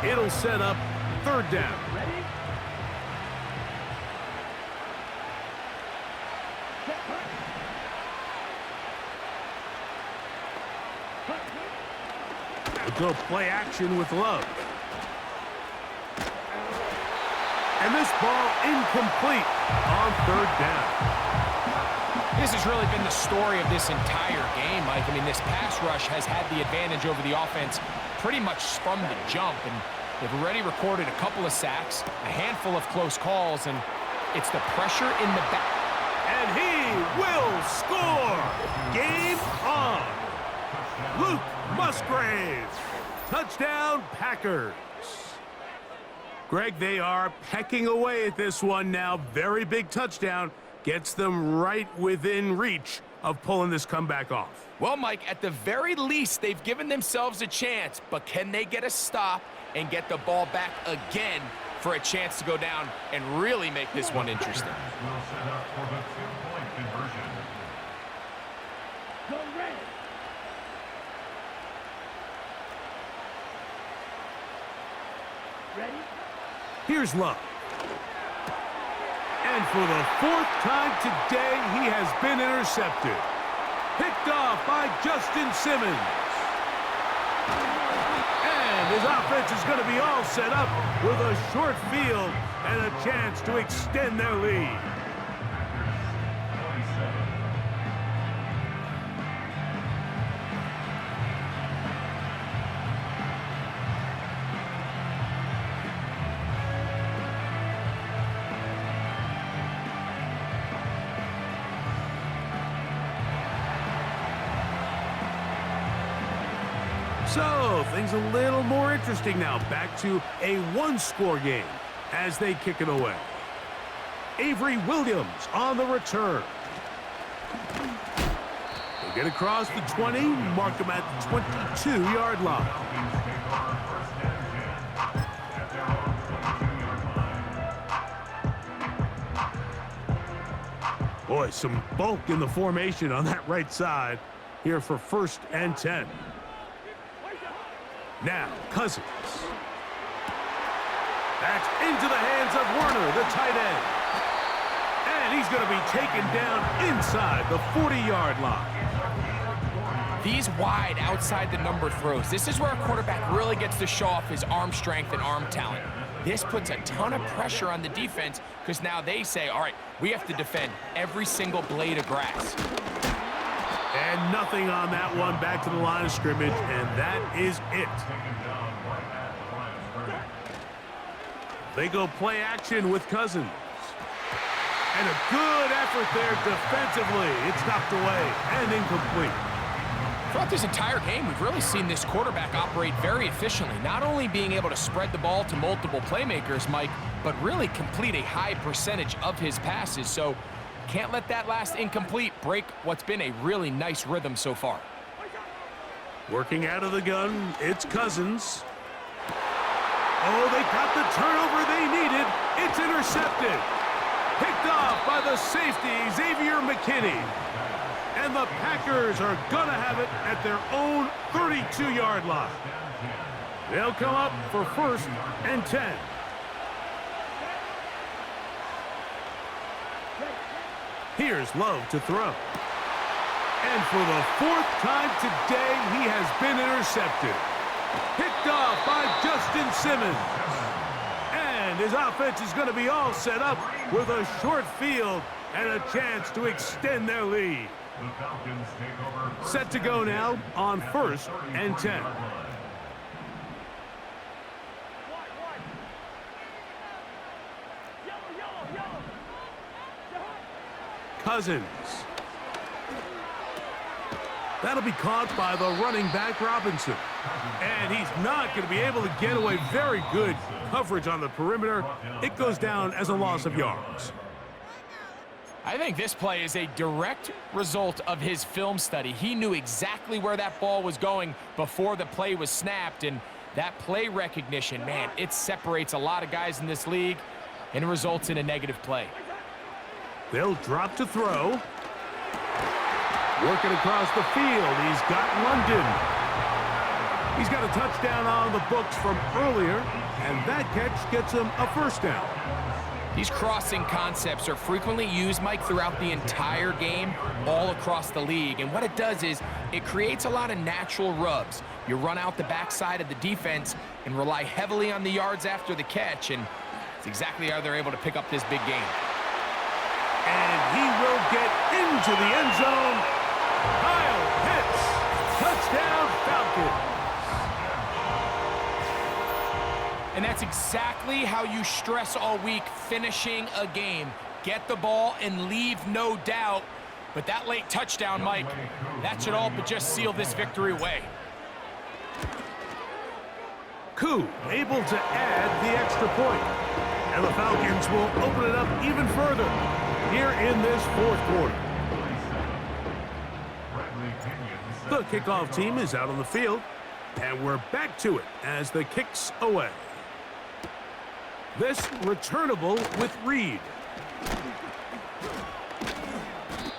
[SPEAKER 1] It'll set up 3rd down.
[SPEAKER 4] Ready? Set.
[SPEAKER 1] We'll go play action with Love. And this ball incomplete on 3rd down.
[SPEAKER 3] This has really been the story of this entire game, Mike. I mean, this pass rush has had the advantage over the offense pretty much from the jump, and they've already recorded a couple of sacks, a handful of close calls, and it's the pressure in the back.
[SPEAKER 1] And he will score! Game on! Luke Musgrave! Touchdown, Packers! Greg, they are pecking away at this one now. Very big touchdown. Gets them right within reach of pulling this comeback off.
[SPEAKER 3] Well, Mike, at the very least, they've given themselves a chance, but can they get a stop and get the ball back again for a chance to go down and really make this one interesting?
[SPEAKER 2] Will set up for the 2-point conversion.
[SPEAKER 4] Go red. Ready?
[SPEAKER 1] Here's Love. And for the 4th time today, he has been intercepted. Picked off by Justin Simmons. And his offense is going to be all set up with a short field and a chance to extend their lead. So, things a little more interesting now. Back to a 1-score game as they kick it away. Avery Williams on the return. They get across the 20, mark them at the 22-yard line. Boy, some bulk in the formation on that right side here for 1st and 10. Now, Cousins. That's into the hands of Werner, the tight end. And he's going to be taken down inside the 40-yard line.
[SPEAKER 3] These wide, outside the number throws, this is where a quarterback really gets to show off his arm strength and arm talent. This puts a ton of pressure on the defense because now they say, all right, we have to defend every single blade of grass.
[SPEAKER 1] And nothing on that one, back to the line of scrimmage, and that is it. They go play action with Cousins. And a good effort there defensively. It's knocked away and incomplete.
[SPEAKER 3] Throughout this entire game, we've really seen this quarterback operate very efficiently, not only being able to spread the ball to multiple playmakers, Mike, but really complete a high percentage of his passes. So can't let that last incomplete break what's been a really nice rhythm so far.
[SPEAKER 1] Working out of the gun, it's Cousins. Oh, they got the turnover they needed. It's intercepted. Picked off by the safety, Xavier McKinney. And the Packers are going to have it at their own 32-yard line. They'll come up for 1st and 10. Here's Love to throw. And for the 4th time today, he has been intercepted. Picked off by Justin Simmons. And his offense is going to be all set up with a short field and a chance to extend their lead. Set to go now on 1st and 10. Cousins. That'll be caught by the running back, Robinson. And he's not going to be able to get away. Very good coverage on the perimeter. It goes down as a loss of yards.
[SPEAKER 3] I think this play is a direct result of his film study. He knew exactly where that ball was going before the play was snapped, and that play recognition, man, it separates a lot of guys in this league and it results in a negative play.
[SPEAKER 1] They'll drop to throw. Working across the field, he's got London. He's got a touchdown on the books from earlier, and that catch gets him a 1st down.
[SPEAKER 3] These crossing concepts are frequently used, Mike, throughout the entire game, all across the league. And what it does is it creates a lot of natural rubs. You run out the backside of the defense and rely heavily on the yards after the catch, and it's exactly how they're able to pick up this big game.
[SPEAKER 1] And he will get into the end zone. Kyle Pitts, touchdown Falcons.
[SPEAKER 3] And that's exactly how you stress all week, finishing a game. Get the ball and leave no doubt. But that late touchdown, Mike, that should all but just seal this victory away.
[SPEAKER 1] Koo able to add the extra point. And the Falcons will open it up even further here in this 4th quarter. The kickoff team is out on the field, and we're back to it as the kick's away. This returnable with Reed.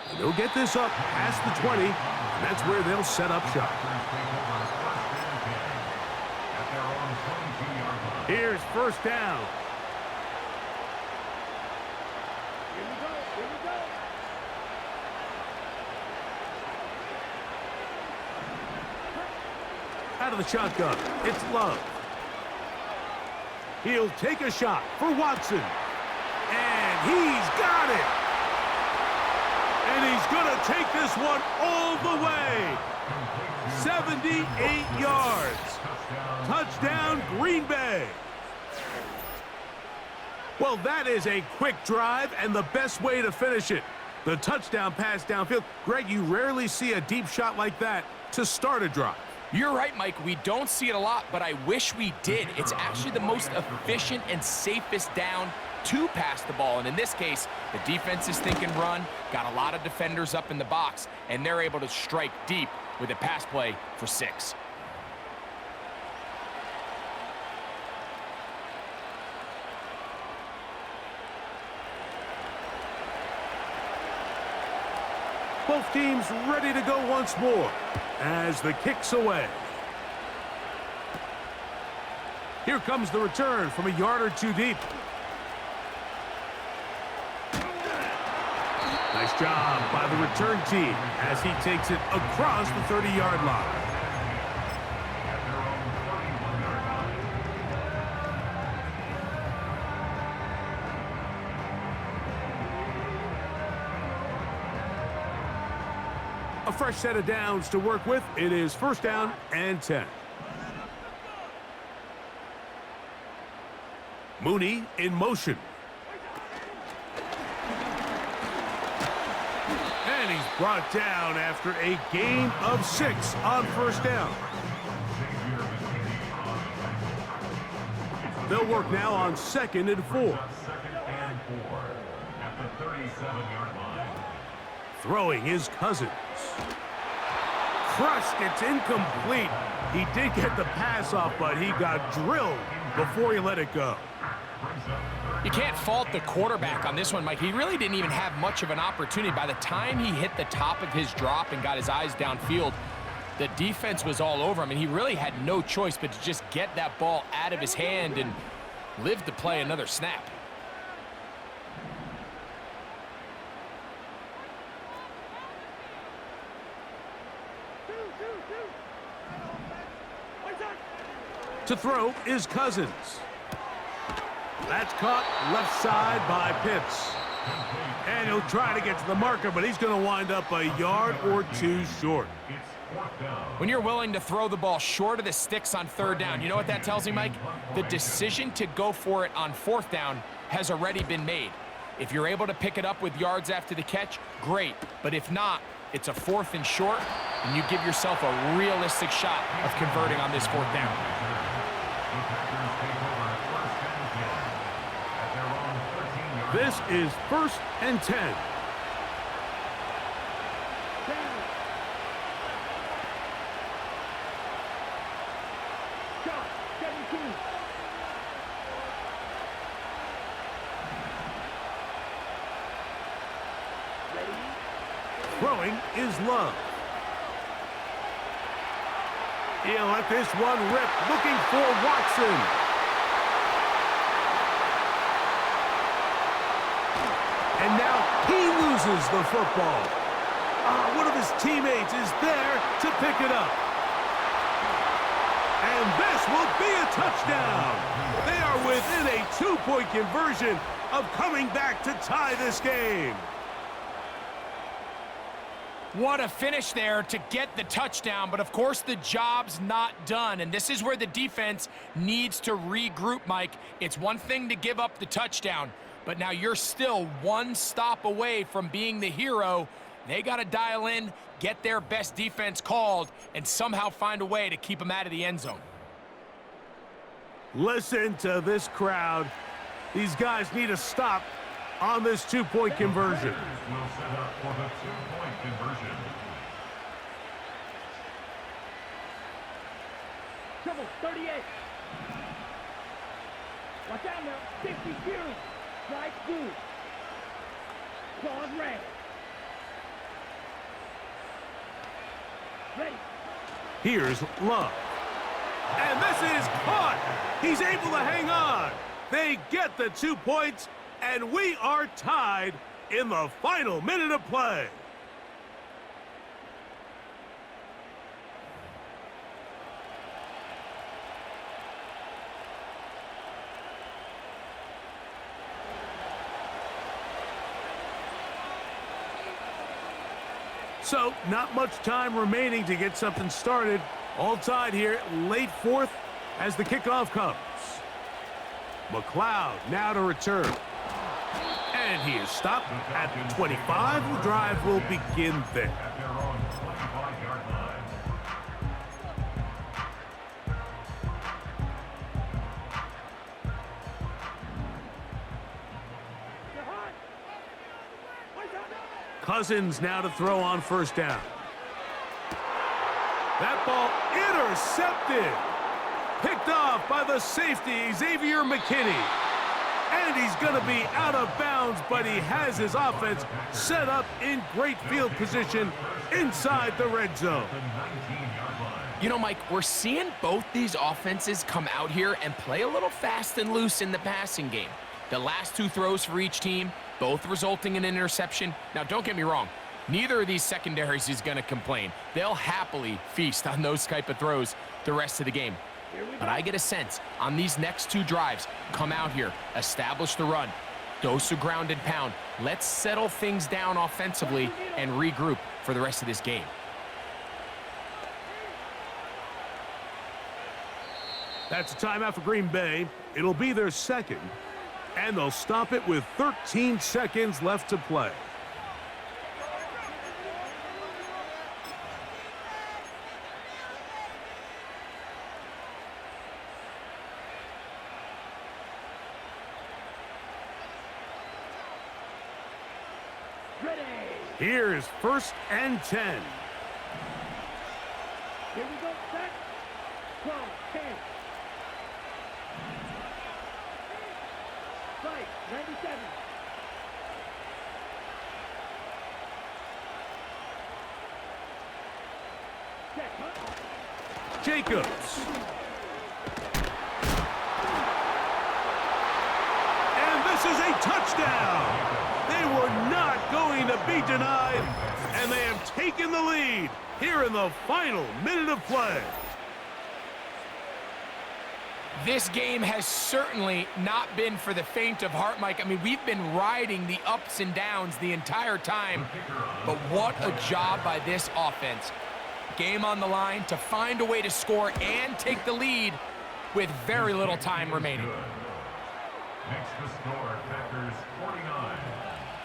[SPEAKER 1] And they'll get this up past the 20, and that's where they'll set up shop. Here's 1st down. Out of the shotgun, it's Love. He'll take a shot for Watson. And he's got it. And he's going to take this one all the way. 78 yards. Touchdown, Green Bay. Well, that is a quick drive and the best way to finish it. The touchdown pass downfield. Greg, you rarely see a deep shot like that to start a drive.
[SPEAKER 3] You're right, Mike. We don't see it a lot, but I wish we did. It's actually the most efficient and safest down to pass the ball. And in this case, the defense is thinking run, got a lot of defenders up in the box, and they're able to strike deep with a pass play for 6.
[SPEAKER 1] Both teams ready to go once more as the kick's away. Here comes the return from a yard or two deep. Nice job by the return team as he takes it across the 30-yard line. A fresh set of downs to work with. It is 1st down and 10. Mooney in motion. And he's brought down after a gain of 6 on 1st down. They'll work now on 2nd and 4.
[SPEAKER 2] 2nd and 4 at the 37-yard line.
[SPEAKER 1] Throwing his Cousins. Crushed, it's incomplete. He did get the pass off, but he got drilled before he let it go.
[SPEAKER 2] Brings up
[SPEAKER 3] You can't fault the quarterback on this one, Mike. He really didn't even have much of an opportunity. By the time he hit the top of his drop and got his eyes downfield, the defense was all over him, and he really had no choice but to just get that ball out of his hand and live to play another snap.
[SPEAKER 1] To throw is Cousins. That's caught left side by Pitts. And he'll try to get to the marker, but he's going to wind up a yard or two short.
[SPEAKER 3] When you're willing to throw the ball short of the sticks on third down, you know what that tells me, Mike? The decision to go for it on fourth down has already been made. If you're able to pick it up with yards after the catch, great. But if not, it's a 4th and short, and you give yourself a realistic shot of converting on this fourth down.
[SPEAKER 1] This is 1st and 10. Throwing is Love. He'll let this one rip, looking for Watson. And now he loses the football. One of his teammates is there to pick it up. And this will be a touchdown. They are within a 2-point conversion of coming back to tie this game.
[SPEAKER 3] What a finish there to get the touchdown, but of course the job's not done, and this is where the defense needs to regroup, Mike. It's one thing to give up the touchdown, but now you're still one stop away from being the hero. They got to dial in, get their best defense called, and somehow find a way to keep them out of the end zone.
[SPEAKER 1] Listen to this crowd. These guys need a stop on this 2-point conversion.
[SPEAKER 2] Will set up for the 2-point conversion.
[SPEAKER 4] Trouble, 38. Watch out now. 52. Strike 2. Claws red. Ready.
[SPEAKER 1] Here's Love. And this is caught. He's able to hang on. They get the 2 points, and we are tied in the final minute of play. So, not much time remaining to get something started. All tied here, late 4th as the kickoff comes. McLeod now to return. And he is stopped at 25. The drive will begin there.
[SPEAKER 2] At their own 25-yard line.
[SPEAKER 4] You're hot. Watch out.
[SPEAKER 1] Cousins now to throw on 1st down. That ball intercepted. Picked off by the safety, Xavier McKinney. And he's going to be out of bounds, but he has his offense set up in great field position inside the red zone.
[SPEAKER 3] You know, Mike, we're seeing both these offenses come out here and play a little fast and loose in the passing game. The last 2 throws for each team, both resulting in an interception. Now, don't get me wrong. Neither of these secondaries is going to complain. They'll happily feast on those type of throws the rest of the game. But I get a sense on these next 2 drives, come out here, establish the run, dose of ground and pound. Let's settle things down offensively and regroup for the rest of this game.
[SPEAKER 1] That's a timeout for Green Bay. It'll be their 2nd, and they'll stop it with 13 seconds left to play.
[SPEAKER 4] Ready.
[SPEAKER 1] Here's 1st and 10.
[SPEAKER 4] Here we go. Set. 12, 10. 5, right, 97. Check, huh?
[SPEAKER 1] Jacobs. And this is a touchdown. They were not going to be denied, and they have taken the lead here in the final minute of play.
[SPEAKER 3] This game has certainly not been for the faint of heart, Mike. I mean, we've been riding the ups and downs the entire time, but what a job by this offense. Game on the line to find a way to score and take the lead with very little time remaining.
[SPEAKER 2] Next to score, Packers 49,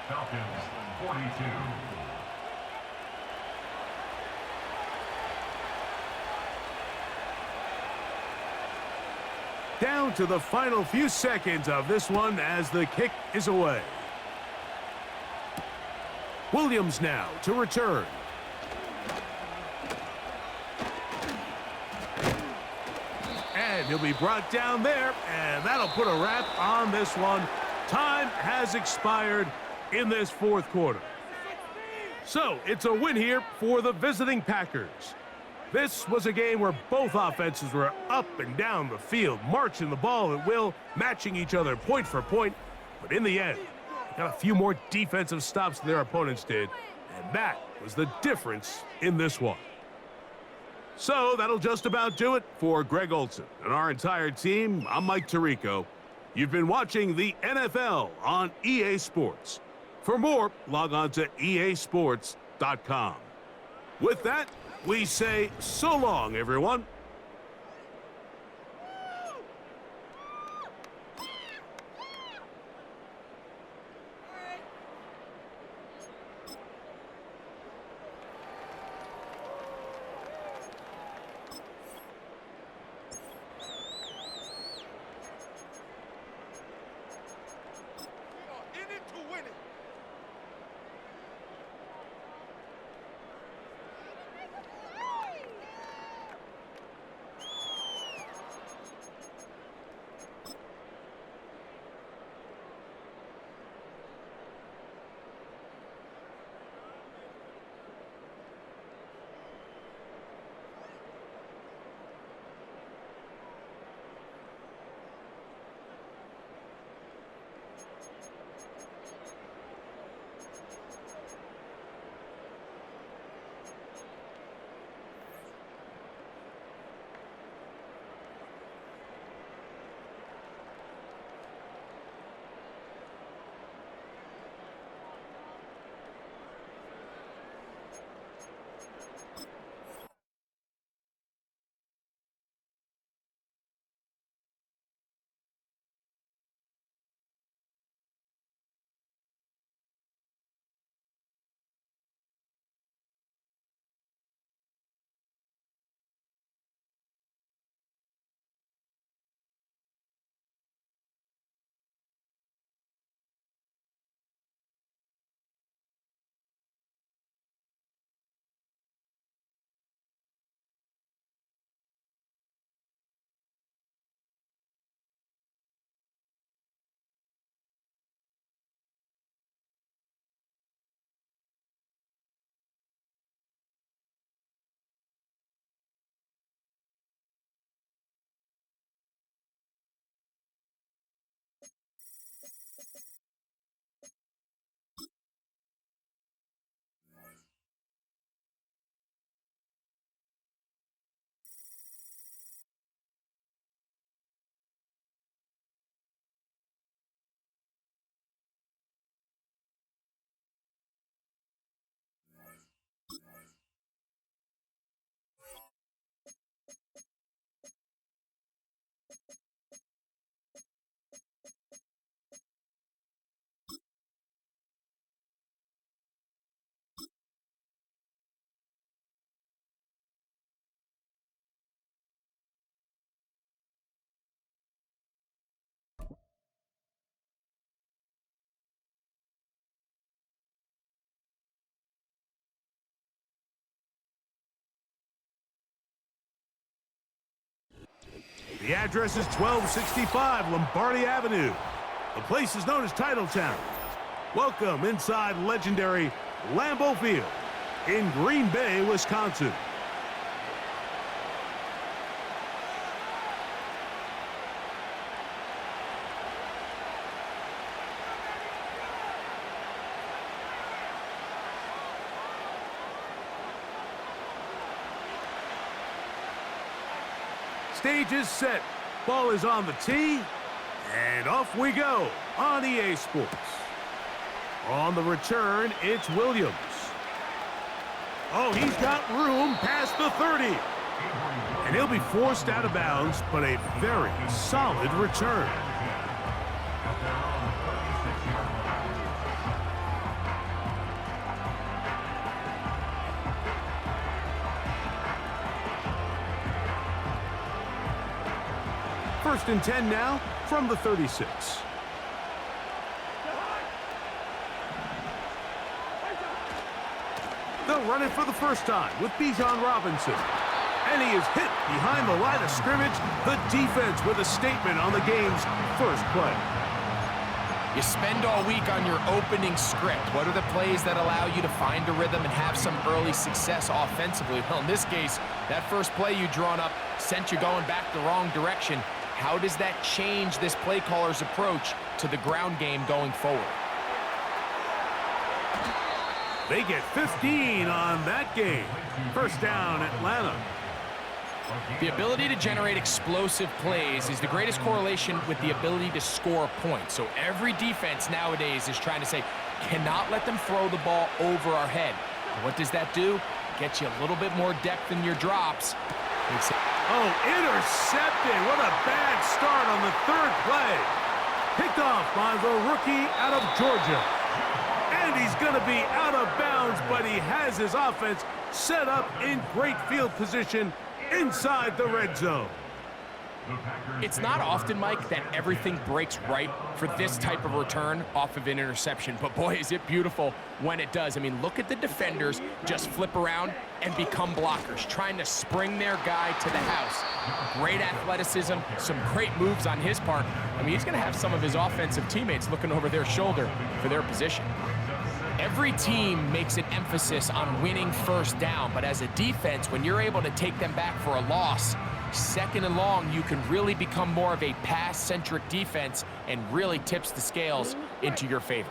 [SPEAKER 2] Falcons 42.
[SPEAKER 1] Down to the final few seconds of this one as the kick is away. Williams now to return. And he'll be brought down there, and that'll put a wrap on this one. Time has expired in this fourth quarter. So it's a win here for the visiting Packers. This was a game where both offenses were up and down the field, marching the ball at will, matching each other point for point. But in the end, they got a few more defensive stops than their opponents did, and that was the difference in this one. So that'll just about do it for Greg Olson and our entire team. I'm Mike Tirico. You've been watching the NFL on EA Sports. For more, log on to easports.com. With that, we say so long, everyone. The address is 1265 Lombardi Avenue. The place is known as Titletown. Welcome inside legendary Lambeau Field in Green Bay, Wisconsin. Stage is set. Ball is on the tee. And off we go on EA Sports. On the return, it's Williams. Oh, he's got room past the 30. And he'll be forced out of bounds, but a very solid return. First and 10 now from the 36. They'll run it for the first time with Bijan Robinson. And he is hit behind the line of scrimmage. The defense with a statement on the game's first play.
[SPEAKER 3] You spend all week on your opening script. What are the plays that allow you to find a rhythm and have some early success offensively? Well, in this case, that first play you drawn up sent you going back the wrong direction. How does that change this play caller's approach to the ground game going forward?
[SPEAKER 1] They get 15 on that game. First down, Atlanta.
[SPEAKER 3] The ability to generate explosive plays is the greatest correlation with the ability to score points. So every defense nowadays is trying to say, cannot let them throw the ball over our head. What does that do? Get you a little bit more depth in your drops.
[SPEAKER 1] Oh, intercepted. What a bad start on the third play. Picked off by the rookie out of Georgia. And he's going to be out of bounds, but he has his offense set up in great field position inside the red zone.
[SPEAKER 3] It's not often, Mike, that everything breaks right for this type of return off of an interception. But boy, is it beautiful when it does. I mean, look at the defenders just flip around and become blockers, trying to spring their guy to the house. Great athleticism, some great moves on his part. I mean, he's going to have some of his offensive teammates looking over their shoulder for their position. Every team makes an emphasis on winning first down, but as a defense, when you're able to take them back for a loss, second and long, you can really become more of a pass-centric defense and really tips the scales into your favor.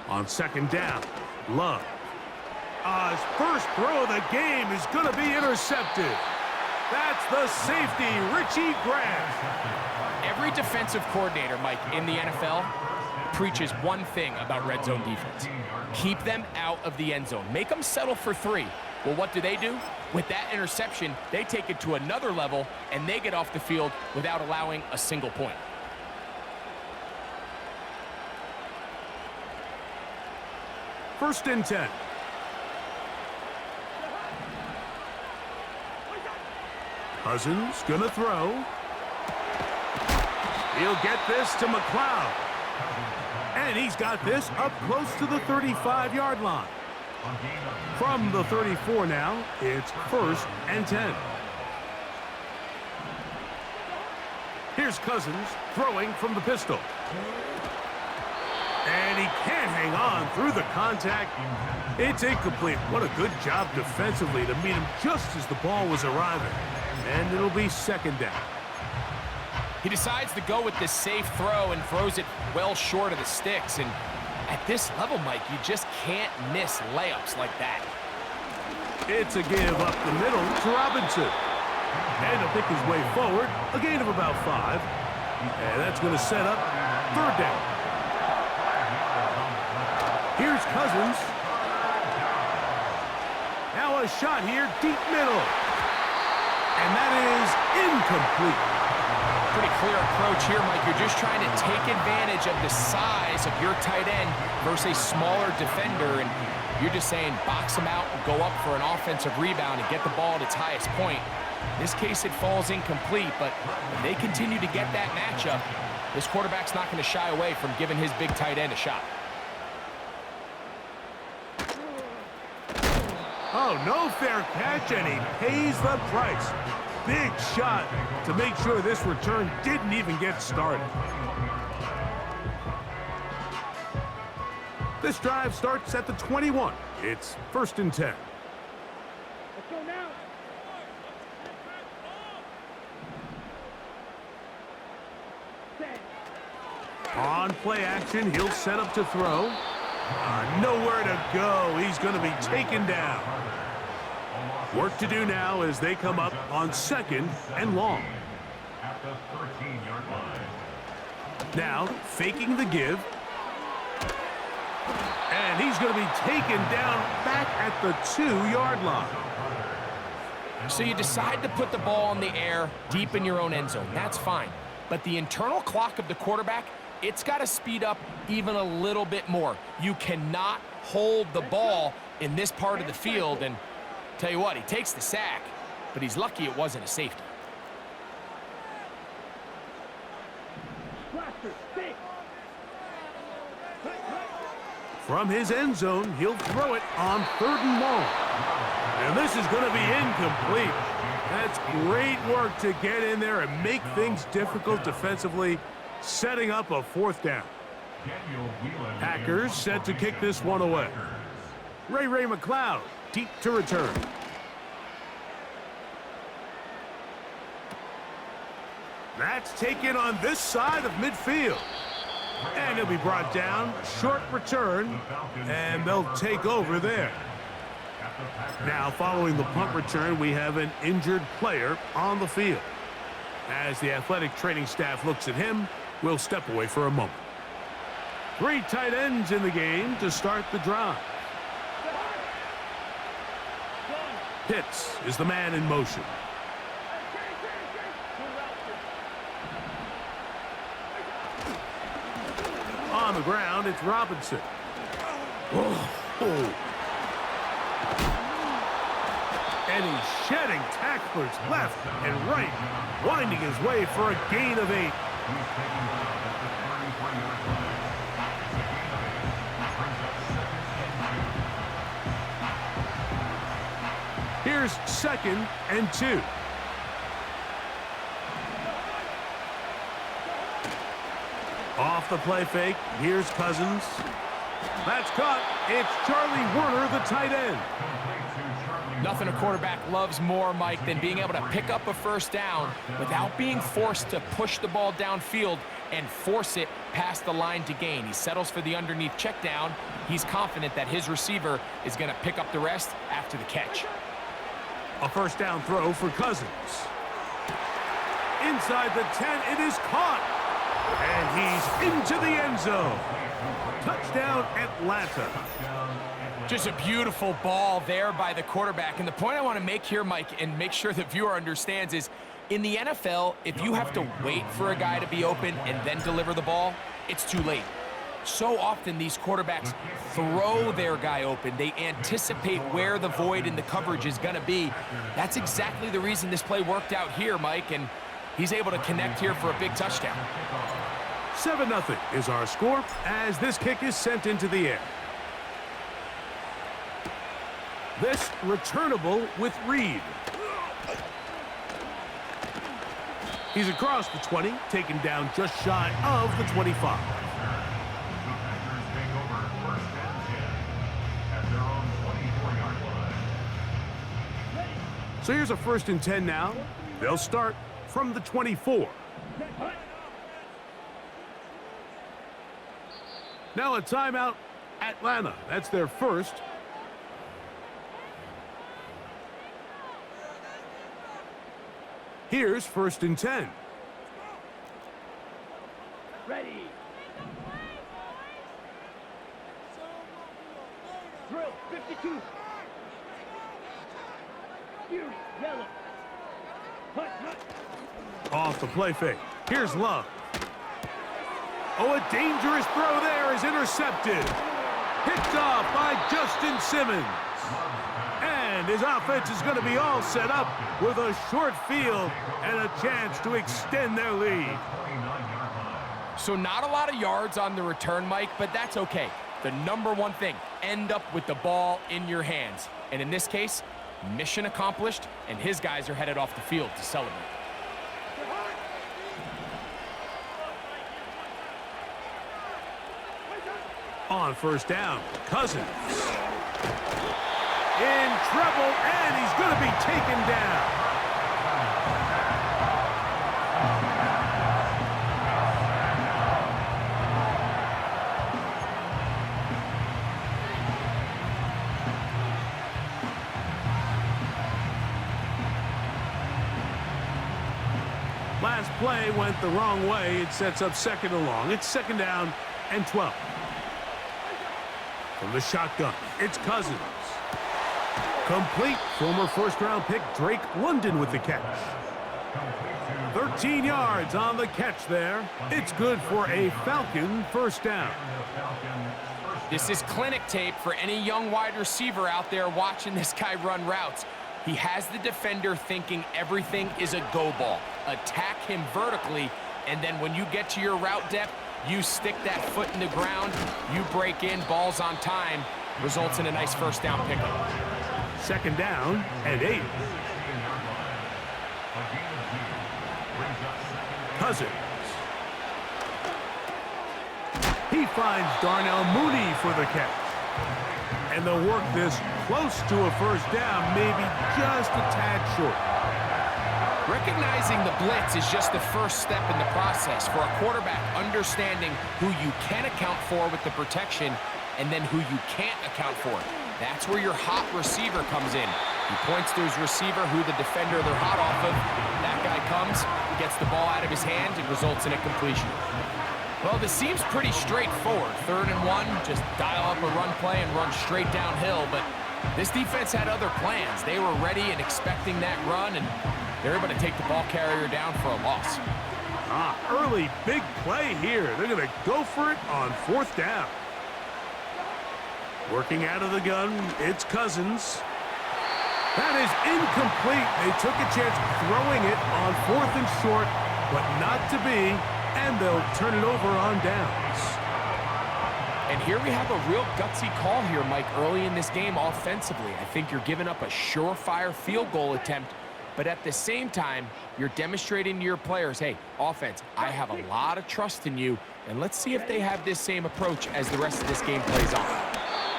[SPEAKER 1] On second down, Love. His first throw of the game is going to be intercepted. That's the safety, Richie Grant.
[SPEAKER 3] Every defensive coordinator, Mike, in the NFL preaches one thing about red zone defense. Keep them out of the end zone. Make them settle for 3. Well, what do? With that interception, they take it to another level, and they get off the field without allowing a single point.
[SPEAKER 1] First and 10. Cousins gonna throw. He'll get this to McLeod. And he's got this up close to the 35-yard line. From the 34 now, it's first and 10. Here's Cousins throwing from the pistol. And he can't hang on through the contact. It's incomplete. What a good job defensively to meet him just as the ball was arriving. And it'll be second down.
[SPEAKER 3] He decides to go with this safe throw and throws it well short of the sticks. And at this level, Mike, you just can't miss layups like that.
[SPEAKER 1] It's a give up the middle to Robinson. And he'll pick his way forward, a gain of about 5. And that's going to set up third down. Here's Cousins. Now a shot here, deep middle. And that is incomplete.
[SPEAKER 3] Pretty clear approach here, Mike. You're just trying to take advantage of the size of your tight end versus a smaller defender, and you're just saying box him out and go up for an offensive rebound and get the ball at its highest point. In this case, it falls incomplete, but if they continue to get that matchup, this quarterback's not going to shy away from giving his big tight end a shot.
[SPEAKER 1] Oh, no fair catch, and he pays the price. big shot to make sure this return didn't even get started. This drive starts at the 21. It's 1st and 10.
[SPEAKER 4] Let's go now.
[SPEAKER 1] On play action, he'll set up to throw. Nowhere to go. He's going to be taken down. Work to do now as they come up on 2nd and long.
[SPEAKER 2] At the 13-yard line.
[SPEAKER 1] Now, faking the give. And he's going to be taken down back at the 2-yard line.
[SPEAKER 3] So you decide to put the ball in the air deep in your own end zone. That's fine. But the internal clock of the quarterback, it's got to speed up even a little bit more. You cannot hold the ball in this part of the field. And tell you what, he takes the sack, but he's lucky it wasn't a safety.
[SPEAKER 1] From his end zone, he'll throw it on 3rd and long. And this is going to be incomplete. That's great work to get in there and make things difficult defensively, setting up a 4th down. Packers set to kick this one away. Ray McLeod, deep to return. That's taken on this side of midfield. And he'll be brought down, short return, and they'll take over there. Now, following the punt return, we have an injured player on the field. As the athletic training staff looks at him, we'll step away for a moment. 3 tight ends in the game to start the drive. Pitts is the man in motion. On the ground, it's Robinson. Oh. And he's shedding tacklers left and right, winding his way for a gain of 8. Here's 2nd and 2. Off the play fake, here's Cousins. That's caught. It's Charlie Werner, the tight end.
[SPEAKER 3] Nothing a quarterback loves more, Mike, than being able to pick up a 1st down without being forced to push the ball downfield and force it past the line to gain. He settles for the underneath check down. He's confident that his receiver is going to pick up the rest after the catch.
[SPEAKER 1] A 1st down throw for Cousins. Inside the 10, it is caught. And he's into the end zone. Touchdown, Atlanta.
[SPEAKER 3] Just a beautiful ball there by the quarterback. And the point I want to make here, Mike, and make sure the viewer understands is, in the NFL, if you have to wait for a guy to be open and then deliver the ball, it's too late. So often these quarterbacks throw their guy open. They anticipate where the void in the coverage is going to be. That's exactly the reason this play worked out here, Mike, and he's able to connect here for a big touchdown.
[SPEAKER 1] 7-0 is our score as this kick is sent into the air. This returnable with Reed. He's across the 20, taken down just shy of the 25. So here's a 1st and 10 now. They'll start from the 24. Now a timeout, Atlanta. That's their 1st. Here's 1st and 10.
[SPEAKER 4] Ready. Drill, 52. Fury, yellow. Hut.
[SPEAKER 1] Off the play fake. Here's Love. Oh, a dangerous throw there is intercepted. Picked off by Justin Simmons. And his offense is going to be all set up with a short field and a chance to extend their lead.
[SPEAKER 3] So not a lot of yards on the return, Mike, but that's okay. The number one thing, end up with the ball in your hands. And in this case, Mission accomplished, and his guys are headed off the field to celebrate.
[SPEAKER 1] On first down, Cousins. In trouble, and he's going to be taken down. Last play went the wrong way. It sets up second and long. It's second down and 12. From the shotgun, it's Cousins. Complete. Former first-round pick Drake London with the catch. 13 yards on the catch there. It's good for a Falcon first down.
[SPEAKER 3] This is clinic tape for any young wide receiver out there watching this guy run routes. He has the defender thinking everything is a go ball. Attack him vertically, and then when you get to your route depth, you stick that foot in the ground, you break in, balls on time, results in a nice first down pickup.
[SPEAKER 1] Second down and 8. Cousins. He finds Darnell Mooney for the catch. And they'll work this close to a first down, maybe just a tad short.
[SPEAKER 3] Recognizing the blitz is just the first step in the process for a quarterback, understanding who you can account for with the protection and then who you can't account for. That's where your hot receiver comes in. He points to his receiver, who the defender they're hot off of. That guy comes, gets the ball out of his hand, and results in a completion. Well, this seems pretty straightforward. 3rd and 1, just dial up a run play and run straight downhill. But this defense had other plans. They were ready and expecting that run, and they're able to take the ball carrier down for a loss.
[SPEAKER 1] Early big play here. They're going to go for it on 4th down. Working out of the gun, it's Cousins. That is incomplete. They took a chance throwing it on 4th and short, but not to be, and they'll turn it over on downs.
[SPEAKER 3] And here we have a real gutsy call here, Mike, early in this game offensively. I think you're giving up a surefire field goal attempt, but at the same time, you're demonstrating to your players, hey, offense, I have a lot of trust in you, and let's see if they have this same approach as the rest of this game plays on.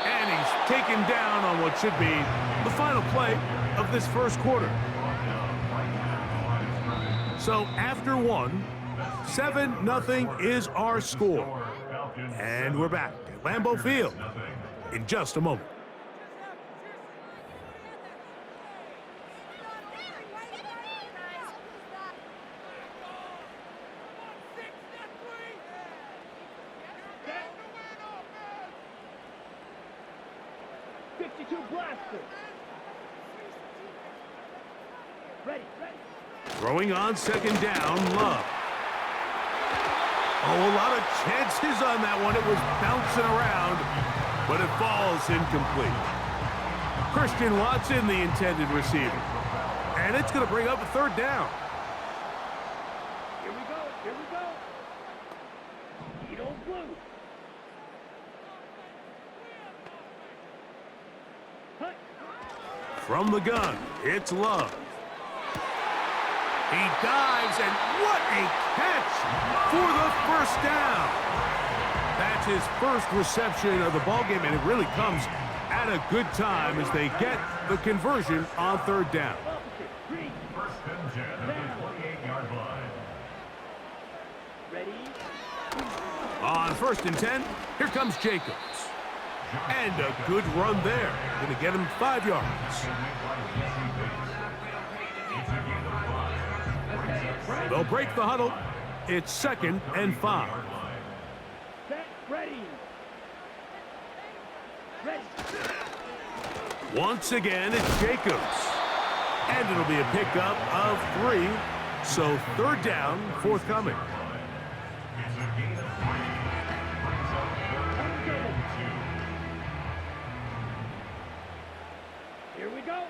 [SPEAKER 1] And he's taken down on what should be the final play of this first quarter. So after 1, 7-0 is our score. And we're back at Lambeau Field in just a moment. Throwing on second down, Love. Oh, a lot of chances on that one. It was bouncing around, but it falls incomplete. Christian Watson, the intended receiver. And it's going to bring up a 3rd down.
[SPEAKER 4] Here we go, here we go. Edo blue. Hut.
[SPEAKER 1] From the gun, it's Love. He dives, and what a catch for the first down. That's his first reception of the ballgame, and it really comes at a good time as they get the conversion on 3rd down.
[SPEAKER 2] First and 10 at the 28-yard line.
[SPEAKER 4] Ready?
[SPEAKER 1] On 1st and 10, here comes Jacobs. And a good run there. Going to get him 5 yards. They'll break the huddle. It's 2nd and 5.
[SPEAKER 4] Set, ready. Ready.
[SPEAKER 1] Once again, it's Jacobs. And it'll be a pickup of 3. So 3rd down, forthcoming.
[SPEAKER 4] Here we go.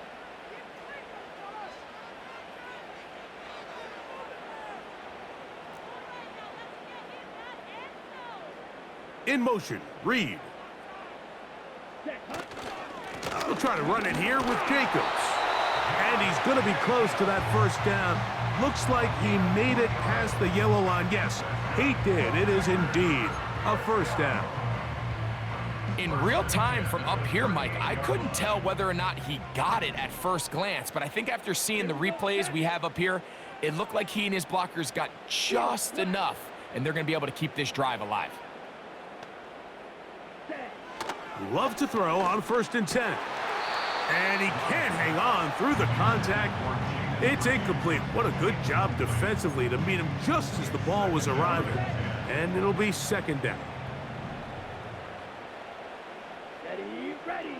[SPEAKER 1] In motion, Reed. We'll try to run it here with Jacobs. And he's going to be close to that first down. Looks like he made it past the yellow line. Yes, he did. It is indeed a first down.
[SPEAKER 3] In real time from up here, Mike, I couldn't tell whether or not he got it at first glance, but I think after seeing the replays we have up here, it looked like he and his blockers got just enough, and they're going to be able to keep this drive alive.
[SPEAKER 1] Love to throw on 1st and 10. And he can't hang on through the contact. It's incomplete. What a good job defensively to meet him just as the ball was arriving. And it'll be 2nd down.
[SPEAKER 4] Ready.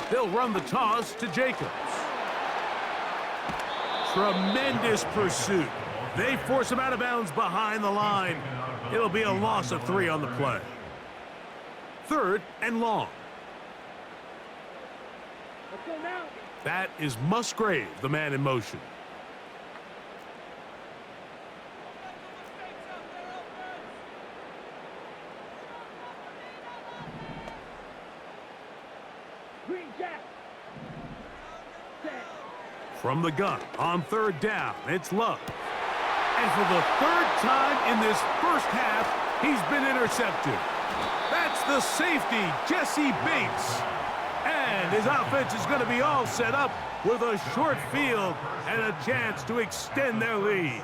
[SPEAKER 1] They'll run the toss to Jacobs. Tremendous pursuit. They force him out of bounds behind the line. It'll be a loss of 3 on the play. 3rd and long.
[SPEAKER 4] Let's go now.
[SPEAKER 1] That is Musgrave, the man in motion.
[SPEAKER 4] Green Jack. Set.
[SPEAKER 1] From the gun on 3rd down, it's Love. And for the 3rd time in this first half, he's been intercepted. That's the safety, Jesse Bates. And his offense is going to be all set up with a short field and a chance to extend their lead.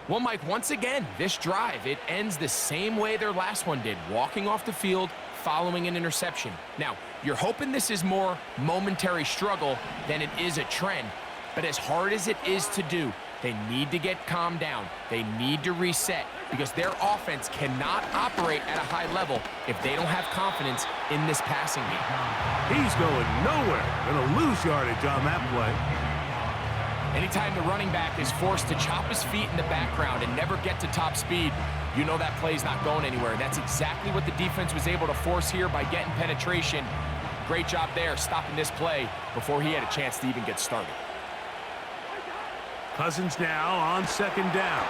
[SPEAKER 3] Well, Mike, once again, this drive, it ends the same way their last one did, walking off the field, following an interception. Now, you're hoping this is more momentary struggle than it is a trend, but as hard as it is to do, they need to get calmed down. They need to reset because their offense cannot operate at a high level if they don't have confidence in this passing game.
[SPEAKER 1] He's going nowhere. Going to lose yardage on that play.
[SPEAKER 3] Anytime the running back is forced to chop his feet in the background and never get to top speed, you know that play's not going anywhere. And that's exactly what the defense was able to force here by getting penetration. Great job there stopping this play before he had a chance to even get started.
[SPEAKER 1] Cousins now on 2nd down.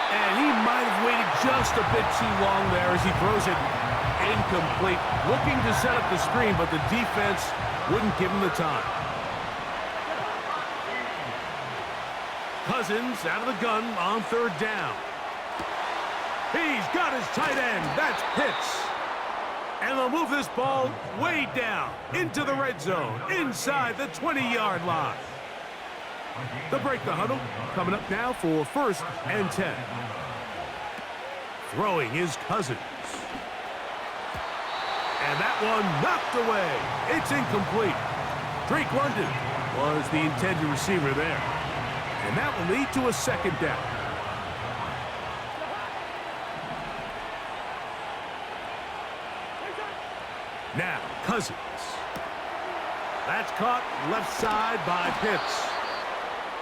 [SPEAKER 1] And he might have waited just a bit too long there as he throws it incomplete. Looking to set up the screen, but the defense wouldn't give him the time. Cousins out of the gun on 3rd down. He's got his tight end. That's Pitts. And they'll move this ball way down into the red zone, inside the 20-yard line. They'll break the huddle. Coming up now for 1st and 10. Throwing is Cousins. And that one knocked away. It's incomplete. Drake London was the intended receiver there. And that will lead to a 2nd down. Now, Cousins. That's caught left side by Pitts.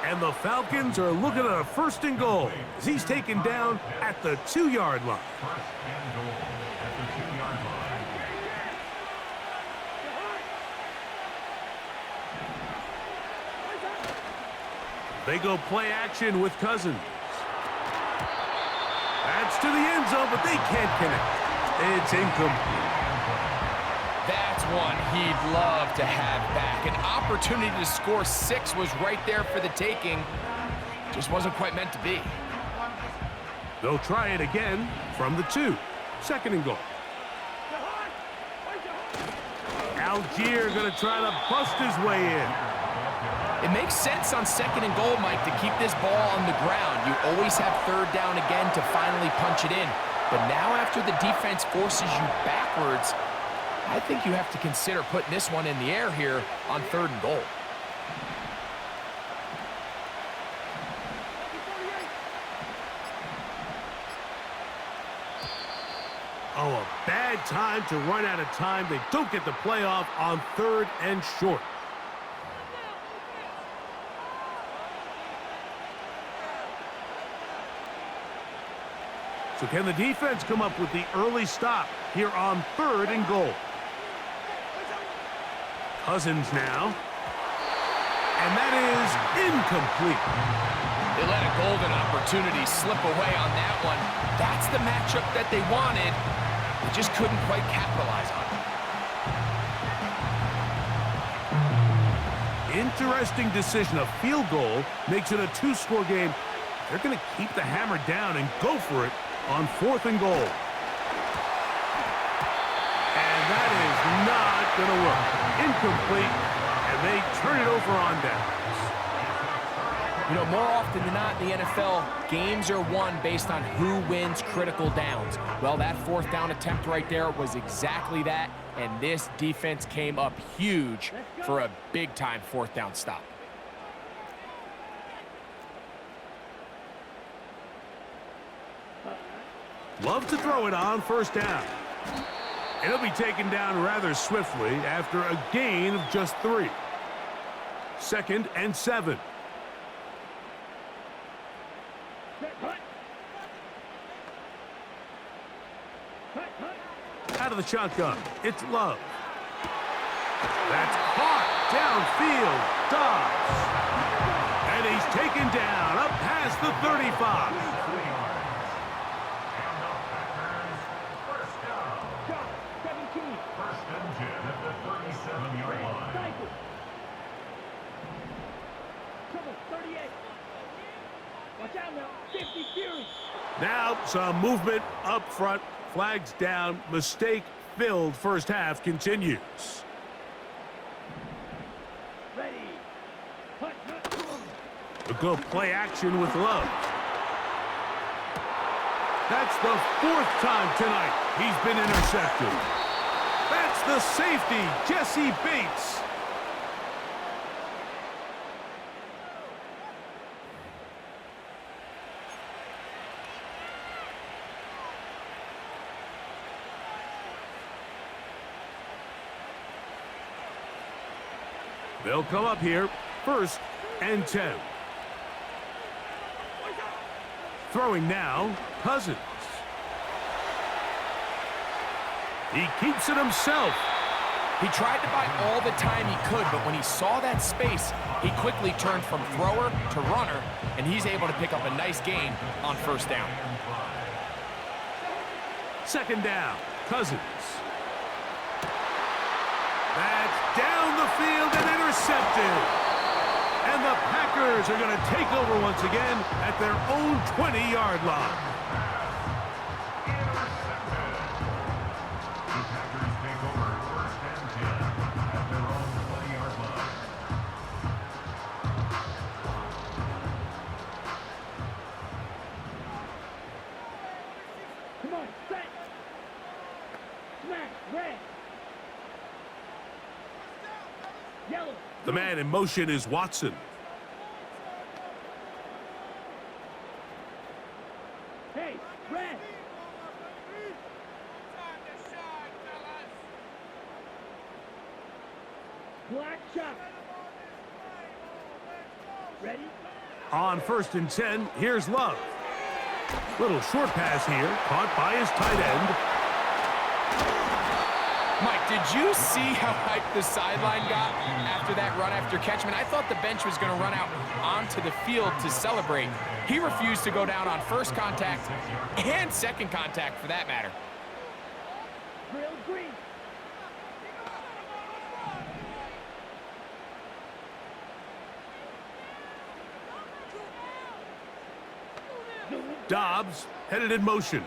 [SPEAKER 1] And the Falcons are looking at a 1st and goal as he's taken down at the 2-yard line.
[SPEAKER 2] 1st and goal at the 2-yard line.
[SPEAKER 1] They go play action with Cousins. That's to the end zone, but they can't connect. It's incomplete.
[SPEAKER 3] That's one he'd love to have back. An opportunity to score 6 was right there for the taking. Just wasn't quite meant to be.
[SPEAKER 1] They'll try it again from the 2. 2nd and goal. Algier going to try to bust his way in.
[SPEAKER 3] It makes sense on 2nd and goal, Mike, to keep this ball on the ground. You always have 3rd down again to finally punch it in. But now after the defense forces you backwards, I think you have to consider putting this one in the air here on 3rd and goal.
[SPEAKER 1] Oh, a bad time to run out of time. They don't get the play off on 3rd and short. So can the defense come up with the early stop here on 3rd and goal? Cousins now. And that is incomplete.
[SPEAKER 3] They let a golden opportunity slip away on that one. That's the matchup that they wanted. They just couldn't quite capitalize on it.
[SPEAKER 1] interesting decision. A field goal makes it a two-score game. They're going to keep the hammer down and go for it on 4th and goal. And that is not going to work. Incomplete, and they turn it over on downs.
[SPEAKER 3] You know, more often than not in the NFL, games are won based on who wins critical downs. Well, that 4th down attempt right there was exactly that, and this defense came up huge for a big-time 4th down stop.
[SPEAKER 1] Love to throw it on 1st down. It'll be taken down rather swiftly after a gain of just 3. 2nd and 7. Out of the shotgun, it's Love. That's caught downfield. Dobbs. And he's taken down up past the 35.
[SPEAKER 2] First and 10 at the 37-yard line.
[SPEAKER 4] Come on, 38. Watch out now. 50 Fury.
[SPEAKER 1] Now some movement up front. Flags down. Mistake-filled first half continues.
[SPEAKER 4] Ready. Hut, hut.
[SPEAKER 1] A good play action with Love. That's the 4th time tonight he's been intercepted. That's the safety, Jesse Bates. They'll come up here, 1st and 10. Throwing now, Cousins. He keeps it himself.
[SPEAKER 3] He tried to buy all the time he could, but when he saw that space, he quickly turned from thrower to runner, and he's able to pick up a nice gain on 1st down.
[SPEAKER 1] 2nd down, Cousins. That's down the field and intercepted. And the Packers are going to take over once again at their own 20-yard line.
[SPEAKER 4] Come on, set. Smash, red. Yellow.
[SPEAKER 1] The man in motion is Watson.
[SPEAKER 4] Hey, red. Black shot. Ready?
[SPEAKER 1] On 1st and 10, here's Love. Little short pass here, caught by his tight end.
[SPEAKER 3] Mike, did you see how hyped the sideline got after that run after catch? I mean, I thought the bench was going to run out onto the field to celebrate. He refused to go down on 1st contact and 2nd contact, for that matter.
[SPEAKER 4] Real green.
[SPEAKER 1] Dobbs headed in motion.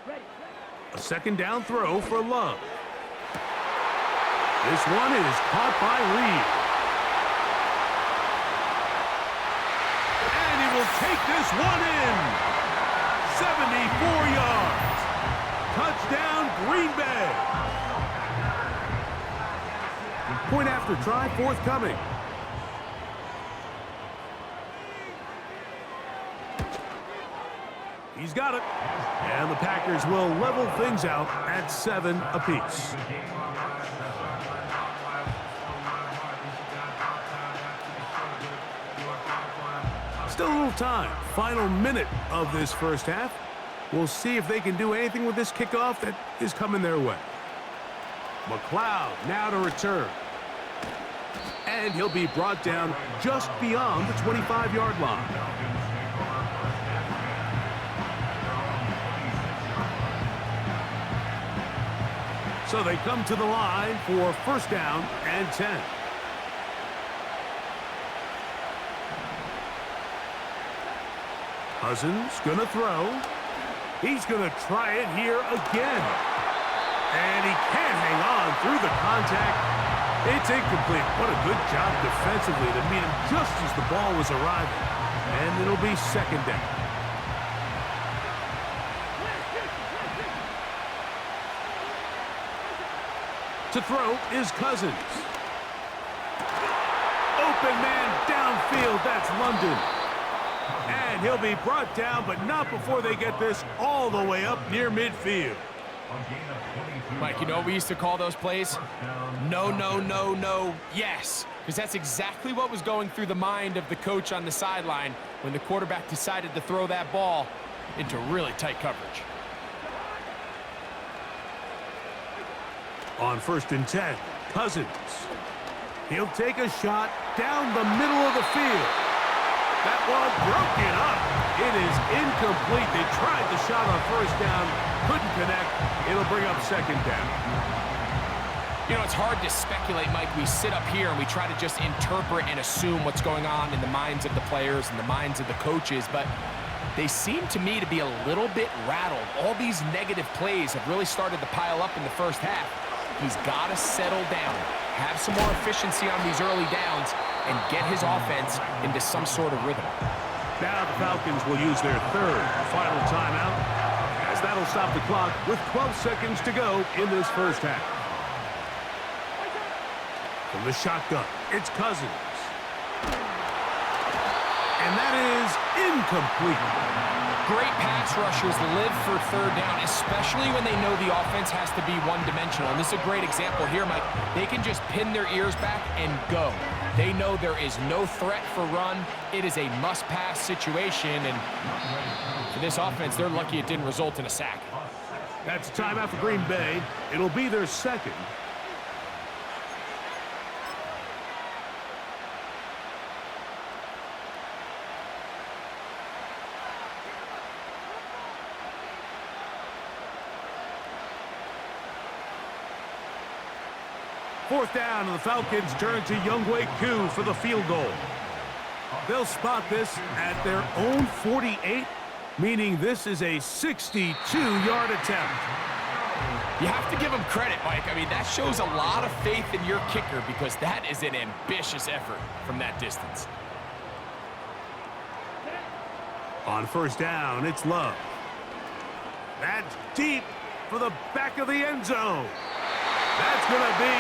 [SPEAKER 4] Ready.
[SPEAKER 1] A 2nd down throw for Love. This one is caught by Reed. And he will take this one in. 74 yards. Touchdown, Green Bay. Point after try forthcoming. He's got it. And the Packers will level things out at 7 apiece. Still a little time. Final minute of this first half. We'll see if they can do anything with this kickoff that is coming their way. McLeod now to return. And he'll be brought down just beyond the 25-yard line. So they come to the line for first down and 10. Cousins gonna throw. He's gonna try it here again. And he can't hang on through the contact. It's incomplete. What a good job defensively to meet him just as the ball was arriving. And it'll be second down. To throw is Cousins. Open man downfield. That's London. And he'll be brought down, but not before they get this all the way up near midfield.
[SPEAKER 3] Mike, you know what we used to call those plays? No, no, no, no, yes. Because that's exactly what was going through the mind of the coach on the sideline when the quarterback decided to throw that ball into really tight coverage.
[SPEAKER 1] On first and 10, Cousins. He'll take a shot down the middle of the field. That one broken up. It is incomplete. They tried the shot on first down, couldn't connect. It'll bring up second down.
[SPEAKER 3] You know, it's hard to speculate, Mike. We sit up here and we try to just interpret and assume what's going on in the minds of the players and the minds of the coaches, but they seem to me to be a little bit rattled. All these negative plays have really started to pile up in the first half. He's got to settle down, have some more efficiency on these early downs, and get his offense into some sort of rhythm.
[SPEAKER 1] Now the Falcons will use their third final timeout, as that'll stop the clock with 12 seconds to go in this first half. From the shotgun, it's Cousins. And that is incomplete.
[SPEAKER 3] Great pass rushers live for third down, especially when they know the offense has to be one-dimensional. And this is a great example here, Mike. They can just pin their ears back and go. They know there is no threat for run. It is a must-pass situation, and for this offense, they're lucky it didn't result in a sack.
[SPEAKER 1] That's a timeout for Green Bay. It'll be their second. Fourth down, and the Falcons turn to Younghoe Koo for the field goal. They'll spot this at their own 48, meaning this is a 62-yard attempt.
[SPEAKER 3] You have to give him credit, Mike. I mean, that shows a lot of faith in your kicker because that is an ambitious effort from that distance.
[SPEAKER 1] On first down, it's Love. That's deep for the back of the end zone. That's going to be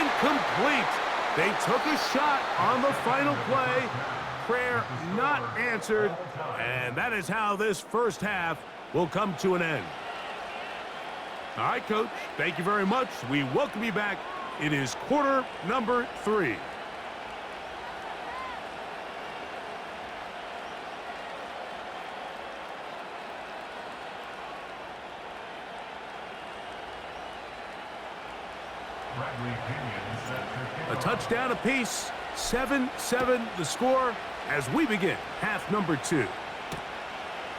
[SPEAKER 1] incomplete. They took a shot on the final play. Prayer not answered. And that is how this first half will come to an end. All right, Coach, thank you very much. We welcome you back. It is quarter number 3. A touchdown apiece, 7-7 the score as we begin half number 2.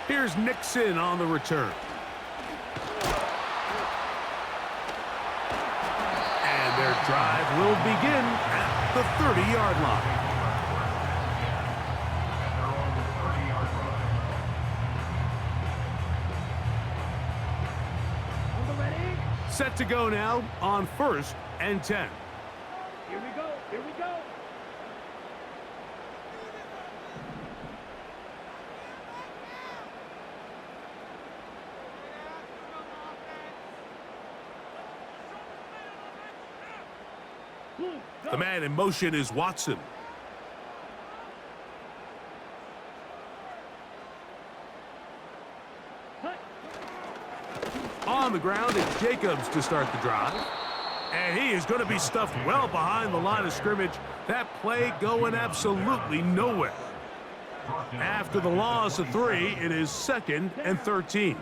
[SPEAKER 1] Here's Nixon on the return. And their drive will begin at the 30-yard line. Set to go now on first and 10.
[SPEAKER 4] Here we go. Here we go.
[SPEAKER 1] The man in motion is Watson. On the ground, it's Jacobs to start the drive. And he is going to be stuffed well behind the line of scrimmage. That play going absolutely nowhere. After the loss of 3, it is 2nd and 13.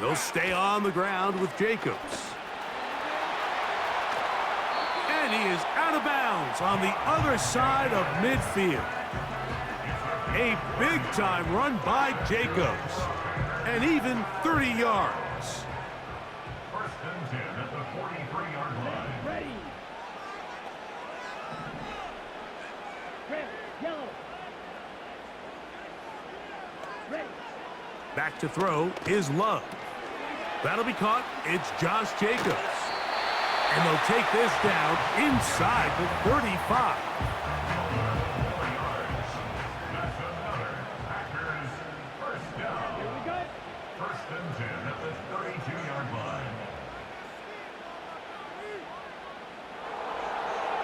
[SPEAKER 1] They'll stay on the ground with Jacobs. And he is out of bounds on the other side of midfield. A big-time run by Jacobs. and even 30 yards.
[SPEAKER 2] First and 10 at the 43-yard line.
[SPEAKER 4] Ready. Red, yellow. Ready.
[SPEAKER 1] Back to throw is Love. That'll be caught. It's Josh Jacobs. And they'll take this down inside the 35.
[SPEAKER 2] That's another Packers first down.
[SPEAKER 4] Here we go.
[SPEAKER 2] First and 10 at the 32-yard line.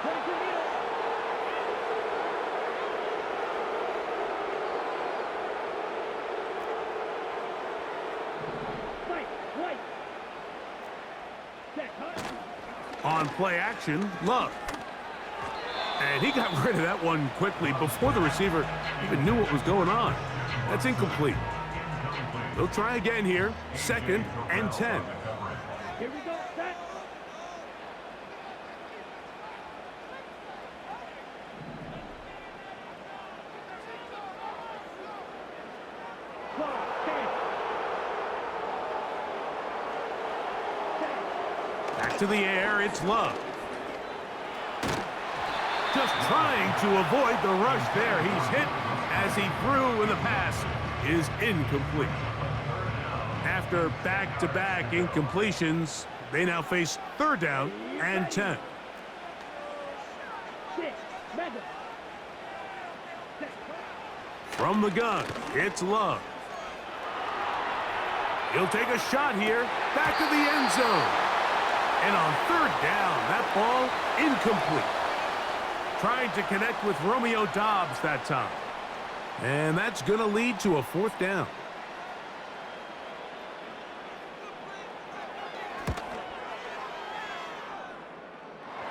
[SPEAKER 4] Ready to kneel. Fight, white. Set, cut.
[SPEAKER 1] On play action, Love. And he got rid of that one quickly before the receiver even knew what was going on. That's incomplete. They'll try again here. Second and 10.
[SPEAKER 4] Here we go. Set. Clock, 10. Set.
[SPEAKER 1] Back to the air, it's Love. Just trying to avoid the rush there. He's hit as he threw, and the pass is incomplete. After back-to-back incompletions, they now face third down and 10.
[SPEAKER 4] 6. Madden. Set.
[SPEAKER 1] From the gun, it's Love. He'll take a shot here, back to the end zone. And on third down, that ball incomplete. Trying to connect with Romeo Doubs that time. And that's going to lead to a fourth down.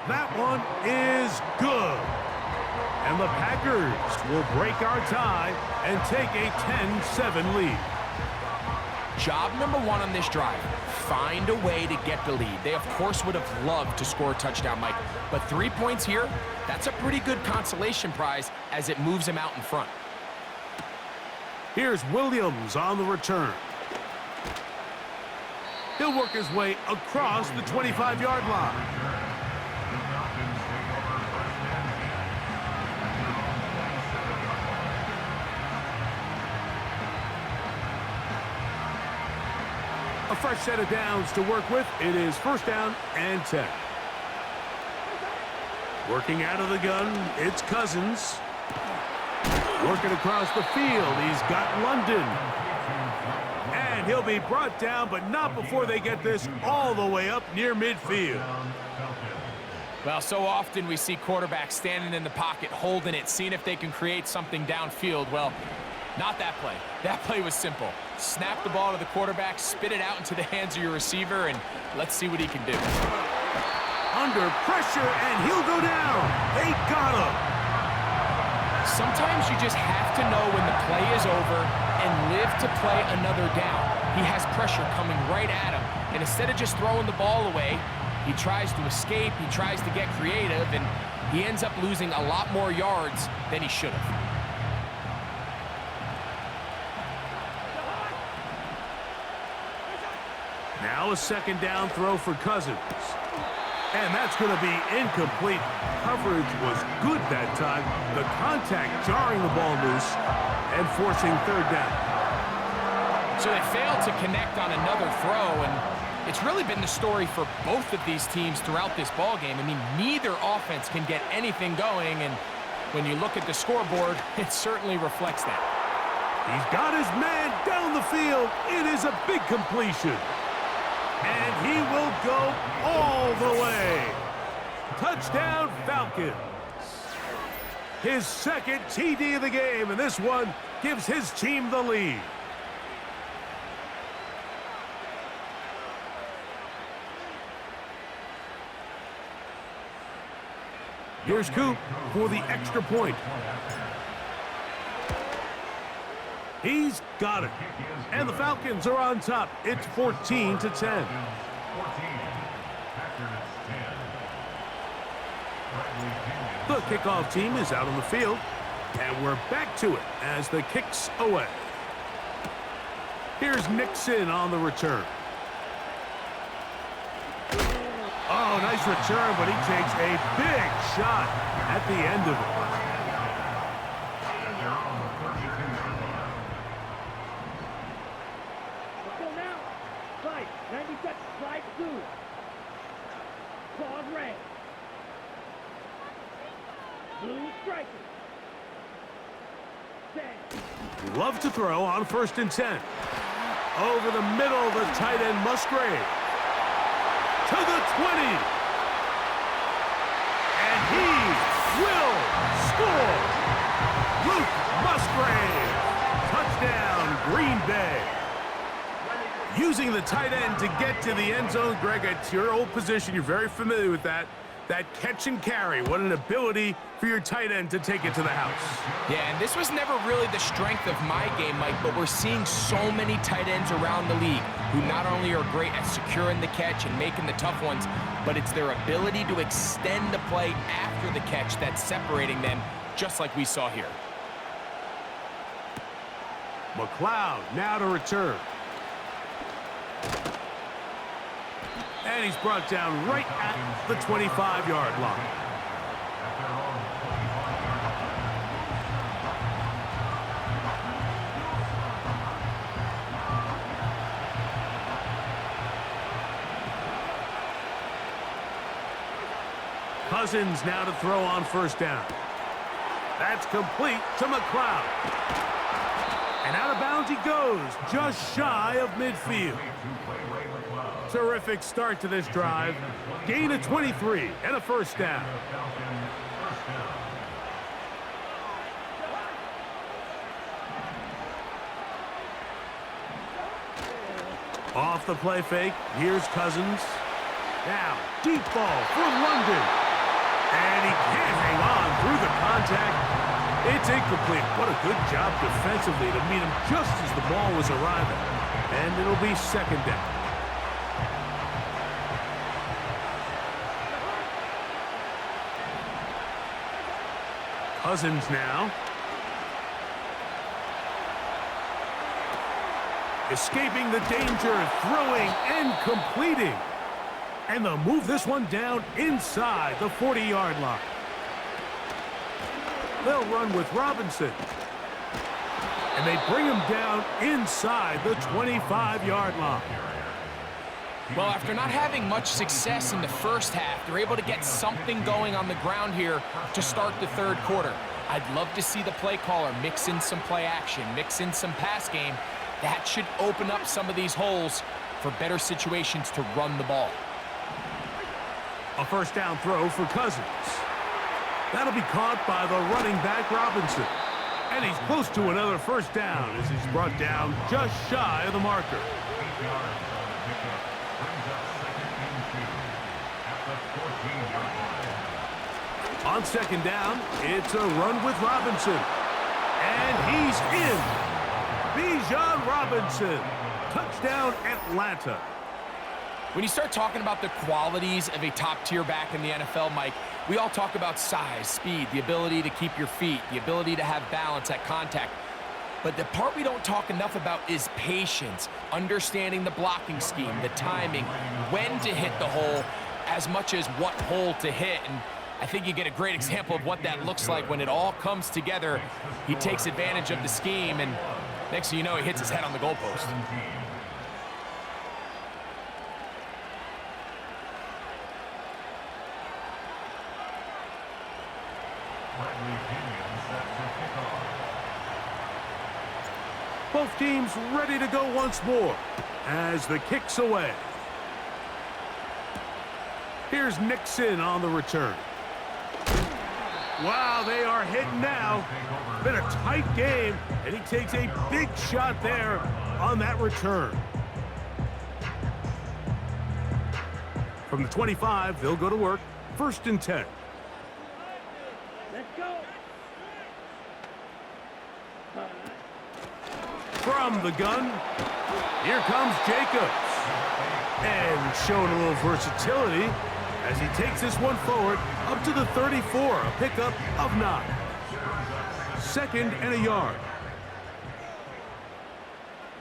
[SPEAKER 1] That one is good. And the Packers will break our tie and take a 10-7 lead.
[SPEAKER 3] Job number one on this drive, find a way to get the lead. They, of course, would have loved to score a touchdown, Mike. But 3 points here, that's a pretty good consolation prize as it moves them out in front.
[SPEAKER 1] Here's Williams on the return. He'll work his way across the 25-yard line. A fresh set of downs to work with. It is first down and 10. Working out of the gun, it's Cousins. Working across the field, he's got London. And he'll be brought down, but not before they get this all the way up near midfield.
[SPEAKER 3] Well, so often we see quarterbacks standing in the pocket, holding it, seeing if they can create something downfield. Well, not that play. That play was simple. Snap the ball to the quarterback, spit it out into the hands of your receiver, and let's see what he can do.
[SPEAKER 1] Under pressure, and he'll go down. They got him.
[SPEAKER 3] Sometimes you just have to know when the play is over and live to play another down. He has pressure coming right at him, and instead of just throwing the ball away, he tries to escape, he tries to get creative, and he ends up losing a lot more yards than he should have.
[SPEAKER 1] Now a second down throw for Cousins. And that's going to be incomplete. Coverage was good that time. The contact jarring the ball loose and forcing third down.
[SPEAKER 3] So they failed to connect on another throw, and it's really been the story for both of these teams throughout this ballgame. I mean, neither offense can get anything going, and when you look at the scoreboard, it certainly reflects that.
[SPEAKER 1] He's got his man down the field. It is a big completion. And he will go all the way. Touchdown, Falcons. His second TD of the game, and this one gives his team the lead. Here's Coop for the extra point. He's got it. And the Falcons are on top. It's 14-10.
[SPEAKER 2] 14. Packers 10.
[SPEAKER 1] The kickoff team is out on the field. And we're back to it as the kick's away. Here's Nixon on the return. Oh, nice return, but he takes a big shot at the end of it.
[SPEAKER 4] Let's go now. Slide. 90 seconds. Slide 2. Pause red. Blue striker. Set.
[SPEAKER 1] Love to throw on 1st and 10. Over the middle, the tight end Musgrave. To the 20. And he will score. Luke Musgrave. Touchdown, Green Bay. Using the tight end to get to the end zone. Greg, it's your old position. You're very familiar with that. That catch and carry. What an ability for your tight end to take it to the house.
[SPEAKER 3] Yeah, and this was never really the strength of my game, Mike, but we're seeing so many tight ends around the league who not only are great at securing the catch and making the tough ones, but it's their ability to extend the play after the catch that's separating them, just like we saw here.
[SPEAKER 1] McLeod now to return. And he's brought down right at the 25-yard line. Cousins now to throw on 1st down. That's complete to McLeod. And out of bounds he goes, just shy of midfield. Terrific start to this drive. Gain of 23 and a 1st down. Off the play fake, here's Cousins. Now, deep ball for London. And he can't hang on through the contact. It's incomplete. What a good job defensively to meet him just as the ball was arriving. And it'll be 2nd down. Cousins now. Escaping the danger, throwing and completing. And they'll move this one down inside the 40-yard line. They'll run with Robinson. And they bring him down inside the 25-yard line.
[SPEAKER 3] Well, after not having much success in the first half, they're able to get something going on the ground here to start the 3rd quarter. I'd love to see the play caller mix in some play action, mix in some pass game. That should open up some of these holes for better situations to run the ball.
[SPEAKER 1] A 1st down throw for Cousins. That'll be caught by the running back Robinson. And he's close to another 1st down as he's brought down just shy of the marker. On 2nd down, it's a run with Robinson. And he's in. Bijan Robinson. Touchdown, Atlanta.
[SPEAKER 3] When you start talking about the qualities of a top-tier back in the NFL, Mike, we all talk about size, speed, the ability to keep your feet, the ability to have balance at contact. But the part we don't talk enough about is patience, understanding the blocking scheme, the timing, when to hit the hole, as much as what hole to hit. And I think you get a great example of what that looks like when it all comes together. He takes advantage of the scheme, and next thing you know, he hits his head on the goalpost.
[SPEAKER 1] Both teams ready to go once more as the kick's away. Here's Nixon on the return. Wow, they are hitting now. Been a tight game, and he takes a big shot there on that return. From the 25, they'll go to work. 1st and 10.
[SPEAKER 4] Let's go.
[SPEAKER 1] From the gun, here comes Jacobs. And showing a little versatility as he takes this one forward up to the 34, a pickup of 9. 2nd and a yard.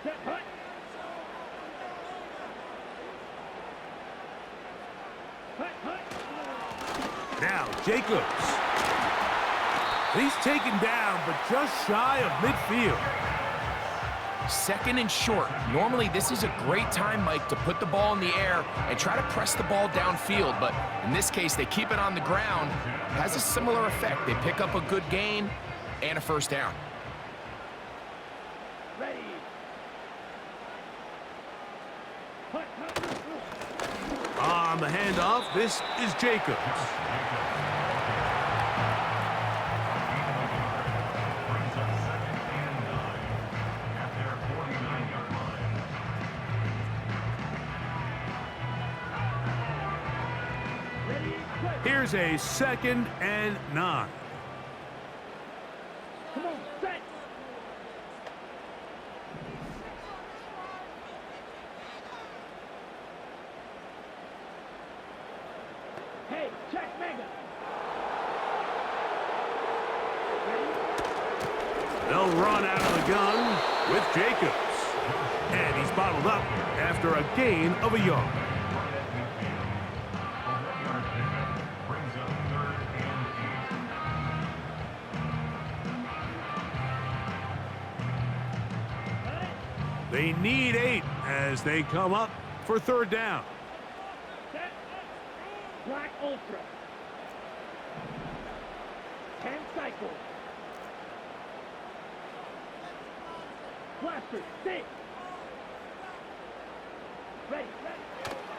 [SPEAKER 4] Set, hut.
[SPEAKER 1] Jacobs. He's taken down, but just shy of midfield.
[SPEAKER 3] Second and short. Normally, this is a great time, Mike, to put the ball in the air and try to press the ball downfield. But in this case, they keep it on the ground. Has a similar effect. They pick up a good gain and a first down.
[SPEAKER 4] Ready.
[SPEAKER 1] On the handoff, this is Jacobs.
[SPEAKER 2] Brings up second and 9 at their 49-yard line.
[SPEAKER 4] Ready. Quick.
[SPEAKER 1] Here's a 2nd and 9.
[SPEAKER 4] Come on. Set. Hey, check mega.
[SPEAKER 1] They'll run out of the gun with Jacobs. And he's bottled up after a gain of a yard.
[SPEAKER 2] Brings up 3rd and 8.
[SPEAKER 1] They need 8 as they come up for 3rd down.
[SPEAKER 4] Set. Black Ultra. 10 cycle. Blaster. Six. Ready. Ready.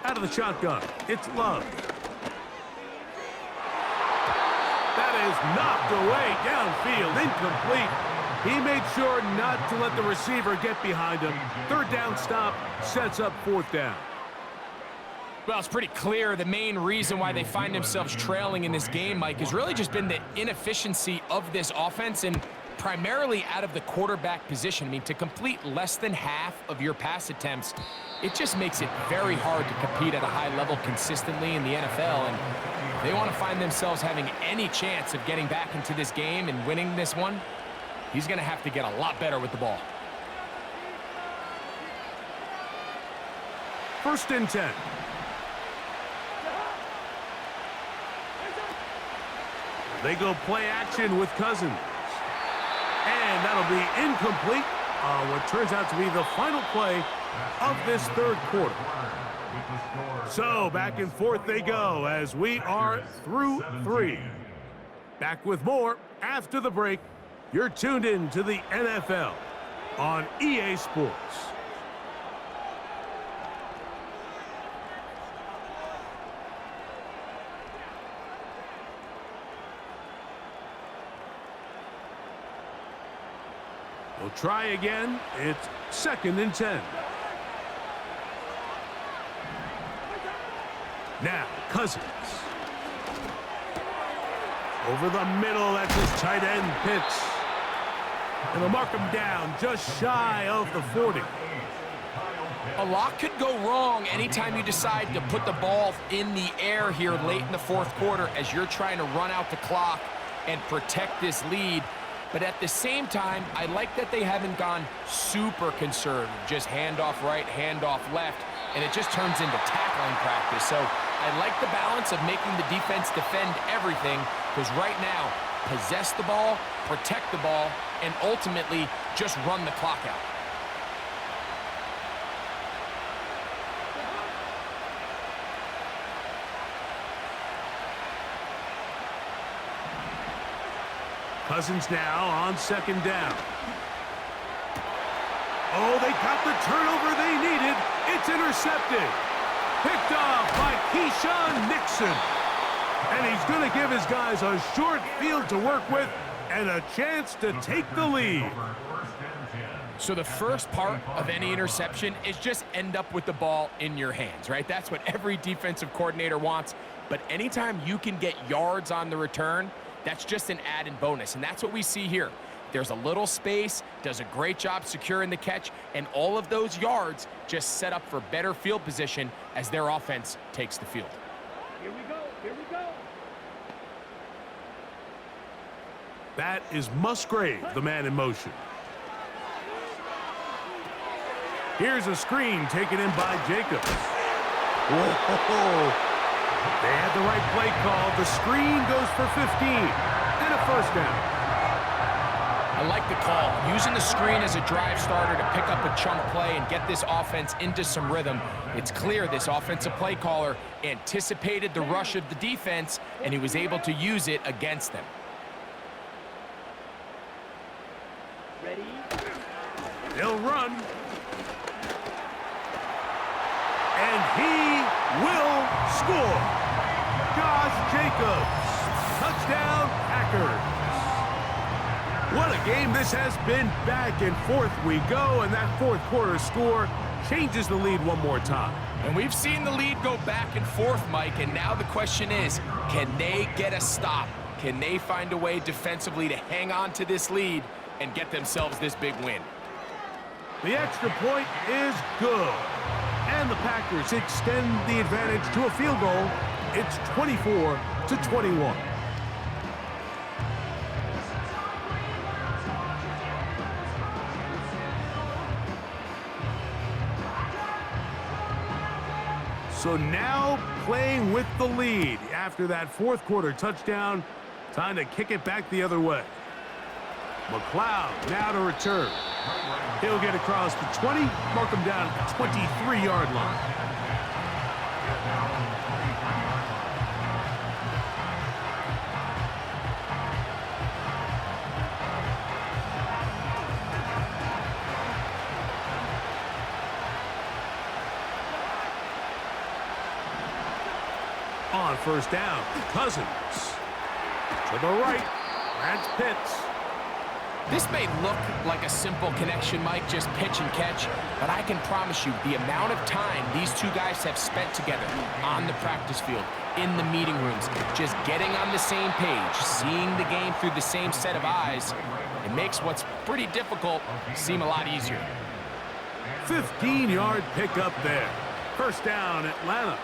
[SPEAKER 1] Out of the shotgun, it's Love. That is knocked away downfield, incomplete. He made sure not to let the receiver get behind him. 3rd down stop sets up 4th down.
[SPEAKER 3] Well, it's pretty clear the main reason why they find themselves trailing in this game, Mike, has really just been the inefficiency of this offense and primarily out of the quarterback position. I mean, to complete less than half of your pass attempts, it just makes it very hard to compete at a high level consistently in the NFL. And they want to find themselves having any chance of getting back into this game and winning this one. He's going to have to get a lot better with the ball.
[SPEAKER 1] 1st and 10. They go play action with Cousins. And that'll be incomplete on what turns out to be the final play of this 3rd quarter. So back and forth they go as we are through 3. Back with more after the break. You're tuned in to the NFL on EA Sports. We'll try again. It's 2nd and 10. Now, Cousins. Over the middle, that's his tight end pitch. And they'll mark him down just shy of the 40.
[SPEAKER 3] A lot could go wrong anytime you decide to put the ball in the air here late in the 4th quarter as you're trying to run out the clock and protect this lead. But at the same time, I like that they haven't gone super conservative, just handoff right, handoff left, and it just turns into tackling practice. So I like the balance of making the defense defend everything, because right now, possess the ball, protect the ball, and ultimately just run the clock out.
[SPEAKER 1] Cousins now on 2nd down. Oh, they got the turnover they needed. It's intercepted. Picked off by Keyshawn Nixon. And he's going to give his guys a short field to work with and a chance to take the lead.
[SPEAKER 3] So the first part of any interception is just end up with the ball in your hands, right? That's what every defensive coordinator wants. But anytime you can get yards on the return, that's just an added bonus, and that's what we see here. There's a little space, does a great job securing the catch, and all of those yards just set up for better field position as their offense takes the field.
[SPEAKER 4] Here we go. Here we go.
[SPEAKER 1] That is Musgrave, the man in motion. Here's a screen taken in by Jacobs. Whoa. They had the right play call. The screen goes for 15 and a first down.
[SPEAKER 3] I like the call. Using the screen as a drive starter to pick up a chunk play and get this offense into some rhythm. It's clear this offensive play caller anticipated the rush of the defense, and he was able to use it against them.
[SPEAKER 4] Ready?
[SPEAKER 1] They'll run. And he will score. Josh Jacobs. Touchdown, Packers. What a game this has been. Back and forth we go, and that fourth quarter score changes the lead one more time.
[SPEAKER 3] And we've seen the lead go back and forth, Mike, and now the question is, can they get a stop? Can they find a way defensively to hang on to this lead and get themselves this big win?
[SPEAKER 1] The extra point is good. And the Packers extend the advantage to a field goal. It's 24-21. So now playing with the lead after that fourth quarter touchdown. Time to kick it back the other way. McLeod now to return. He'll get across the 20, mark him down at the 23-yard line. On first down, Cousins. To the right, that's Pitts.
[SPEAKER 3] This may look like a simple connection, Mike, just pitch and catch, but I can promise you the amount of time these two guys have spent together on the practice field, in the meeting rooms, just getting on the same page, seeing the game through the same set of eyes, it makes what's pretty difficult seem a lot easier.
[SPEAKER 1] 15-yard pickup there. First down, Atlanta.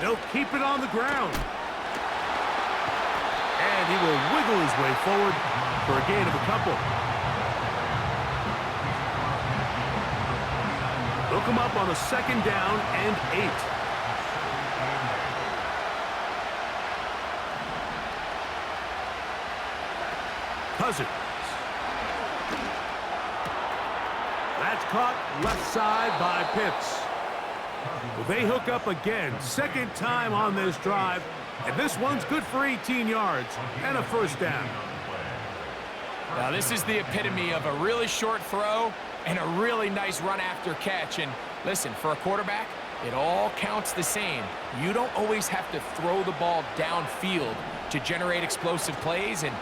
[SPEAKER 1] They'll keep it on the ground. And he will wiggle his way forward for a gain of a couple. Look him up on a second down and 8. Cousins. That's caught left side by Pitts. Well, they hook up again, second time on this drive, and this one's good for 18 yards and a first down.
[SPEAKER 3] Now, this is the epitome of a really short throw and a really nice run after catch. And listen, for a quarterback, it all counts the same. You don't always have to throw the ball downfield to generate explosive plays, and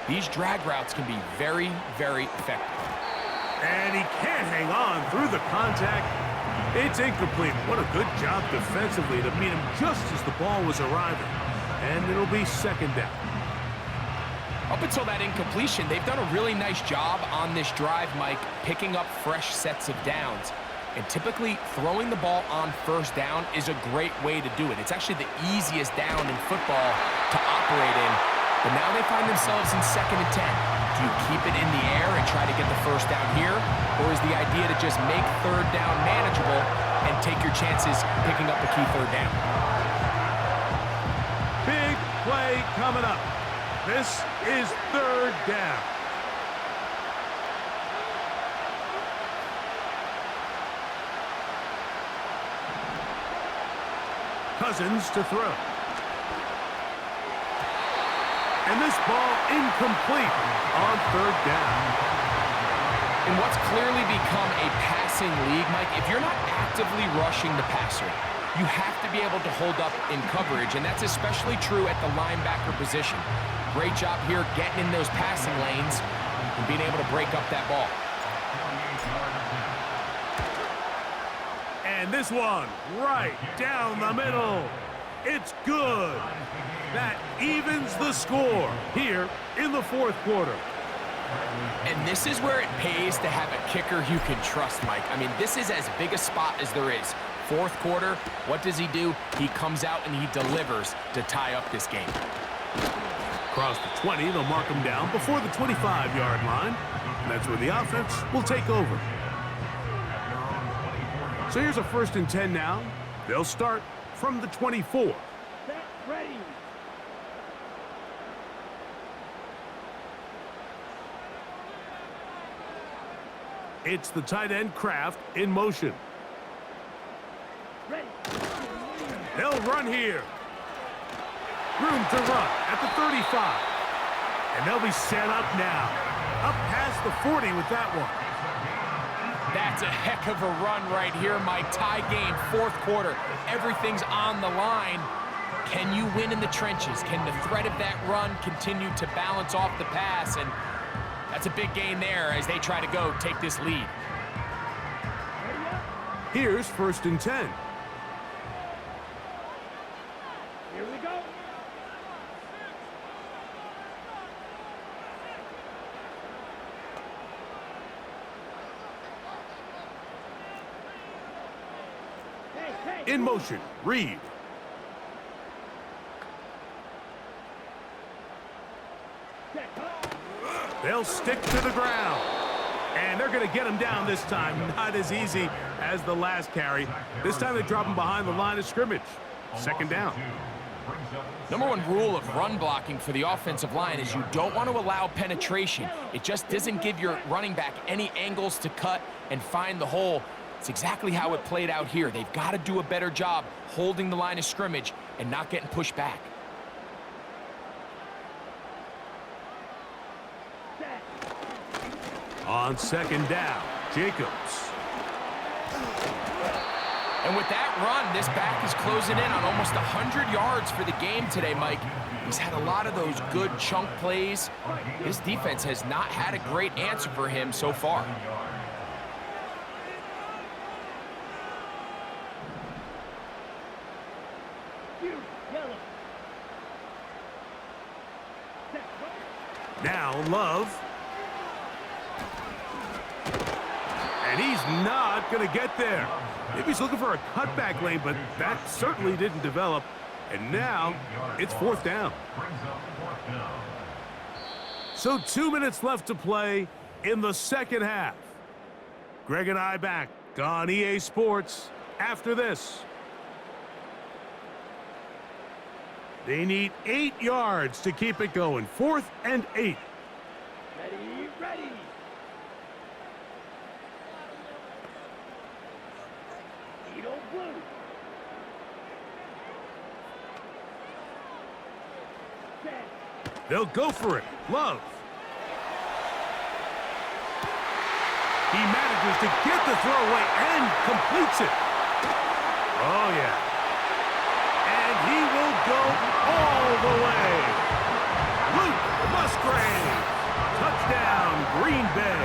[SPEAKER 3] these drag routes can be very, very effective.
[SPEAKER 1] And he can't hang on through the contact. It's incomplete. What a good job defensively to meet him just as the ball was arriving. And it'll be second down.
[SPEAKER 3] Up until that incompletion, they've done a really nice job on this drive, Mike, picking up fresh sets of downs. And typically, throwing the ball on first down is a great way to do it. It's actually the easiest down in football to operate in. But now they find themselves in second and 10. Do you keep it in the air and try to get the first down here? Or is the idea to just make third down manageable and take your chances picking up a key third down?
[SPEAKER 1] Big play coming up. This is third down. Cousins to throw. And this ball incomplete on third down.
[SPEAKER 3] In what's clearly become a passing league, Mike, if you're not actively rushing the passer, you have to be able to hold up in coverage, and that's especially true at the linebacker position. Great job here getting in those passing lanes and being able to break up that ball.
[SPEAKER 1] And this one right down the middle. It's good. That evens the score here in the fourth quarter.
[SPEAKER 3] And this is where it pays to have a kicker you can trust, Mike. I mean, this is as big a spot as there is. Fourth quarter, what does he do? He comes out and he delivers to tie up this game.
[SPEAKER 1] Across the 20, they'll mark him down before the 25-yard line. And that's where the offense will take over. So here's a 1st and 10 now. They'll start from the 24.
[SPEAKER 4] Set, ready.
[SPEAKER 1] It's the tight end Kraft in motion.
[SPEAKER 4] Ready.
[SPEAKER 1] They'll run here. Room to run at the 35. And they'll be set up now. Up past the 40 with that one.
[SPEAKER 3] That's a heck of a run right here, Mike. Tie game, 4th quarter. Everything's on the line. Can you win in the trenches? Can the threat of that run continue to balance off the pass? And that's a big gain there as they try to go take this lead.
[SPEAKER 1] Here's 1st and 10.
[SPEAKER 4] Here we go. Hey.
[SPEAKER 1] In motion, Reed.
[SPEAKER 4] Set, cut.
[SPEAKER 1] They'll stick to the ground. And they're going to get him down this time. Not as easy as the last carry. This time they drop him behind the line of scrimmage. 2nd down.
[SPEAKER 3] Number 1 rule of run blocking for the offensive line is you don't want to allow penetration. It just doesn't give your running back any angles to cut and find the hole. It's exactly how it played out here. They've got to do a better job holding the line of scrimmage and not getting pushed back.
[SPEAKER 1] On 2nd down, Jacobs.
[SPEAKER 3] And with that run, this back is closing in on almost 100 yards for the game today, Mike. He's had a lot of those good chunk plays. His defense has not had a great answer for him so far.
[SPEAKER 4] Yellow. Set, cut.
[SPEAKER 1] Now Love. And he's not going to get there. Maybe he's looking for a cutback lane, but that certainly didn't develop. And now it's 4th down. So 2 minutes left to play in the 2nd half. Greg and I back on EA Sports after this. They need 8 yards to keep it going. 4th and 8.
[SPEAKER 4] Ready. Edo blue. Set.
[SPEAKER 1] They'll go for it. Love. He manages to get the throw away and completes it. Oh, yeah. And he will go all the way. Luke Musgrave. Touchdown, Green Bay.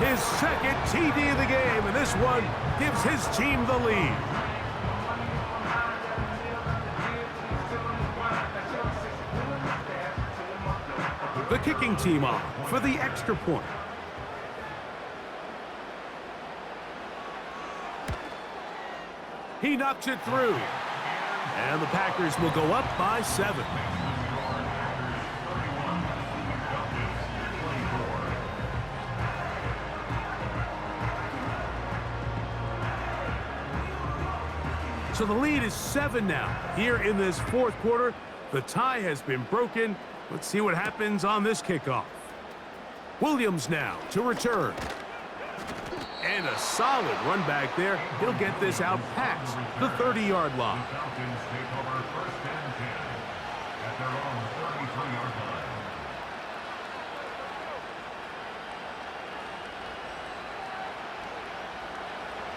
[SPEAKER 1] His 2nd TD of the game, and this one gives his team the lead. The kicking team on for the extra point. He knocks it through. And the Packers will go up by 7. So the lead is 7 now. Here in this 4th quarter, the tie has been broken. Let's see what happens on this kickoff. Williams now to return. And a solid run back there. He'll get this out past the 30-yard line.
[SPEAKER 2] Falcons take over 1st and 10 at their own 33-yard line.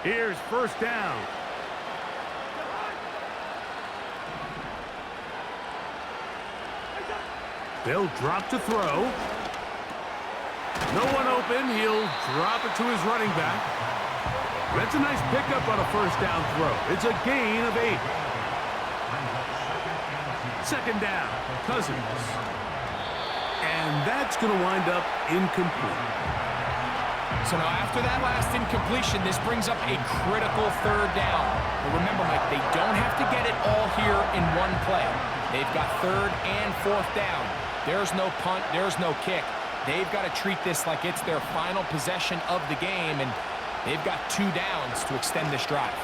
[SPEAKER 1] Here's 1st down. They'll drop to throw. No one open. He'll drop it to his running back. That's a nice pickup on a 1st down throw. It's a gain of 8. 2nd down, Cousins. And that's going to wind up incomplete.
[SPEAKER 3] So now after that last incompletion, this brings up a critical 3rd down. But remember, Mike, they don't have to get it all here in one play. They've got 3rd and 4th down. There's no punt, there's no kick. They've got to treat this like it's their final possession of the game, and They've got 2 downs to extend this drive.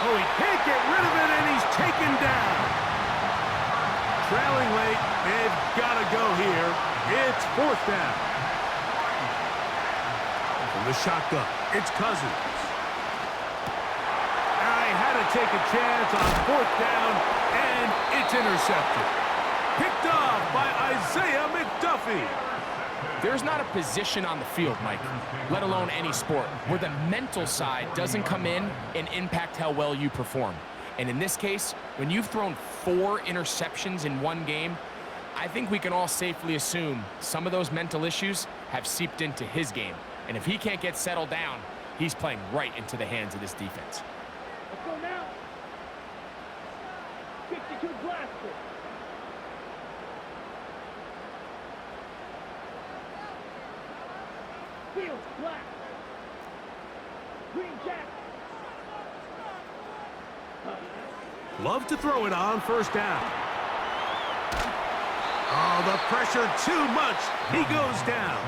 [SPEAKER 1] Oh, he can't get rid of it, and he's taken down. Trailing late, they've got to go here. It's 4th down. From the shotgun, it's Cousins. I had to take a chance on 4th down, and it's intercepted. Picked off by Isaiah McDuffie.
[SPEAKER 3] There's not a position on the field, Mike, let alone any sport, where the mental side doesn't come in and impact how well you perform. And in this case, when you've thrown 4 interceptions in one game, I think we can all safely assume some of those mental issues have seeped into his game. And if he can't get settled down, he's playing right into the hands of this defense.
[SPEAKER 4] Let's go now. 52 blaster. Field black. Green jack.
[SPEAKER 1] Love to throw it on 1st down. Oh, the pressure too much. He goes down.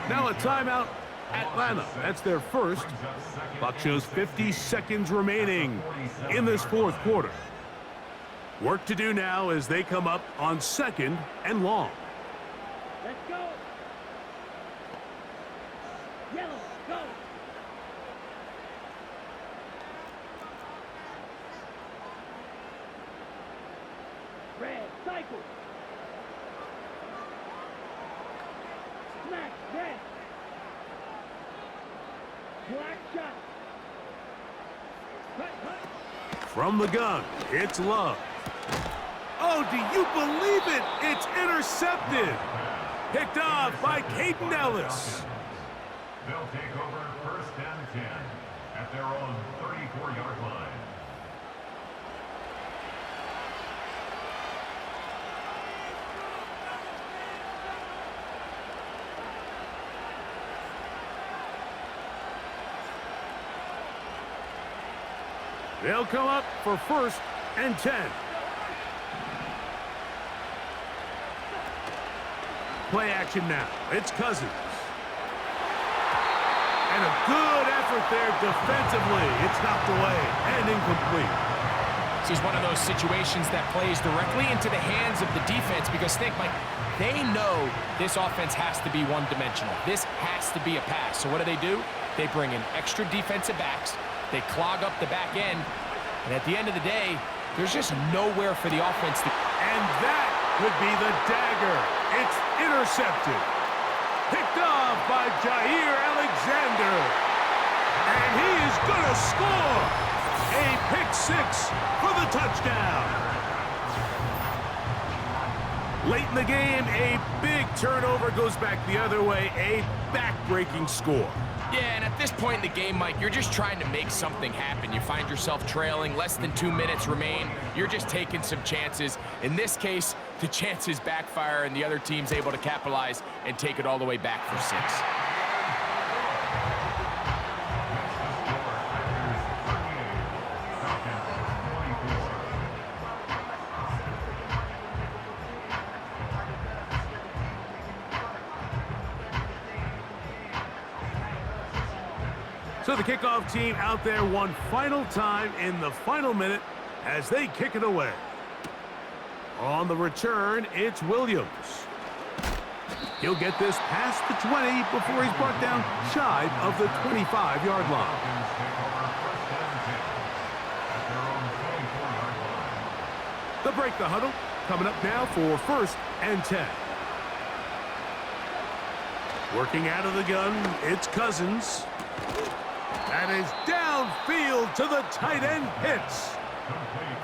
[SPEAKER 1] Now a timeout, Atlanta. That's their first. Clock shows 50 seconds remaining in this 4th quarter. Work to do now as they come up on 2nd and long.
[SPEAKER 4] Let's go. Yellow, go. Red, cycle. Smack, red. Black shot. Cut, cut.
[SPEAKER 1] From the gun, it's Love. Oh, do you believe it? It's intercepted. Picked off by Caden Ellis.
[SPEAKER 2] They'll take over 1st and 10 at their own 34-yard line.
[SPEAKER 1] They'll come up for 1st and 10. Play action now. It's Cousins. And a good effort there defensively. It's knocked away and incomplete.
[SPEAKER 3] This is one of those situations that plays directly into the hands of the defense because think, Mike, they know this offense has to be one-dimensional. This has to be a pass. So what do? They bring in extra defensive backs. They clog up the back end. And at the end of the day, there's just nowhere for the offense to...
[SPEAKER 1] And that would be the dagger. It's intercepted. Picked off by Jair Alexander. And he is going to score. A pick 6 for the touchdown. Late in the game, a big turnover goes back the other way. A back-breaking score.
[SPEAKER 3] Yeah, and at this point in the game, Mike, you're just trying to make something happen. You find yourself trailing, less than 2 minutes remain. You're just taking some chances. In this case, the chances backfire and the other team's able to capitalize and take it all the way back for 6.
[SPEAKER 1] So the kickoff team out there one final time in the final minute as they kick it away. On the return, it's Williams. He'll get this past the 20 before he's brought down shy of the 25-yard line. They'll break the huddle. Coming up now for 1st and 10. Working out of the gun, it's Cousins. That is downfield to the tight end Pitts.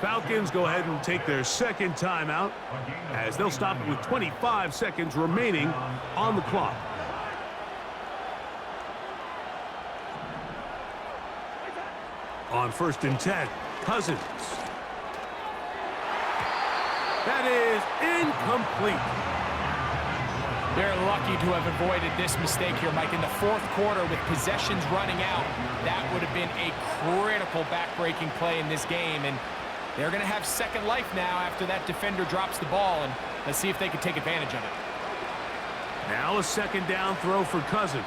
[SPEAKER 1] Falcons go ahead and take their 2nd timeout as they'll stop it with 25 seconds remaining on the clock. On 1st and 10, Cousins. That is incomplete.
[SPEAKER 3] They're lucky to have avoided this mistake here, Mike. In the 4th quarter with possessions running out, that would have been a critical back-breaking play in this game. And they're going to have second life now after that defender drops the ball. And let's see if they can take advantage of it.
[SPEAKER 1] Now a 2nd down throw for Cousins.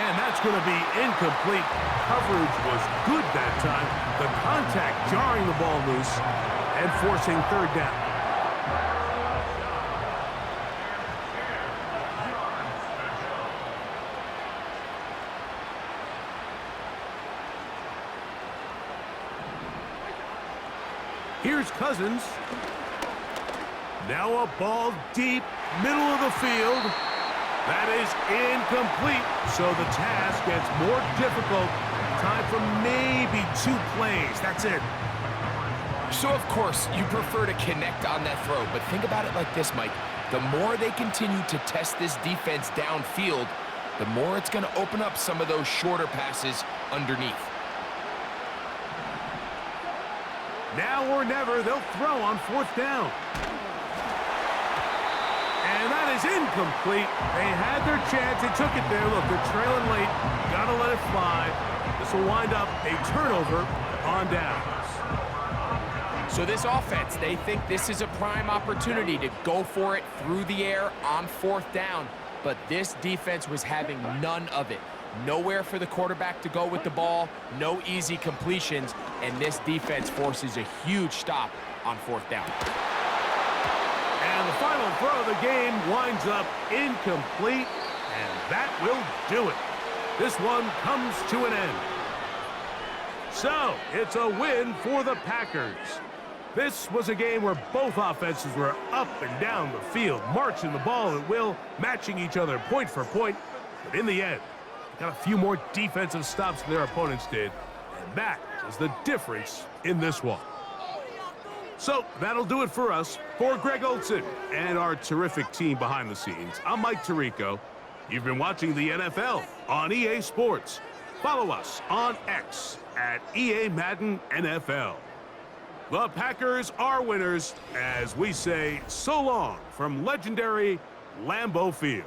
[SPEAKER 1] And that's going to be incomplete. Coverage was good that time. The contact jarring the ball loose and forcing third down. Here's Cousins. Now a ball deep, middle of the field. That is incomplete, so the task gets more difficult. Time for maybe 2 plays. That's it.
[SPEAKER 3] So, of course, you prefer to connect on that throw, but think about it like this, Mike. The more they continue to test this defense downfield, the more it's going to open up some of those shorter passes underneath.
[SPEAKER 1] Now or never, they'll throw on 4th down. And that is incomplete. They had their chance. They took it there. Look, they're trailing late. Got to let it fly. This will wind up a turnover on downs.
[SPEAKER 3] So this offense, they think this is a prime opportunity to go for it through the air on 4th down. But this defense was having none of it. Nowhere for the quarterback to go with the ball. No easy completions. And this defense forces a huge stop on 4th down.
[SPEAKER 1] And the final throw of the game winds up incomplete, and that will do it. This one comes to an end. So, it's a win for the Packers. This was a game where both offenses were up and down the field, marching the ball at will, matching each other point for point. But in the end, they got a few more defensive stops than their opponents did, and that is the difference in this one. So, that'll do it for us. For Greg Olson and our terrific team behind the scenes, I'm Mike Tirico. You've been watching the NFL on EA Sports. Follow us on X at EA Madden NFL. The Packers are winners as we say so long from legendary Lambeau Field.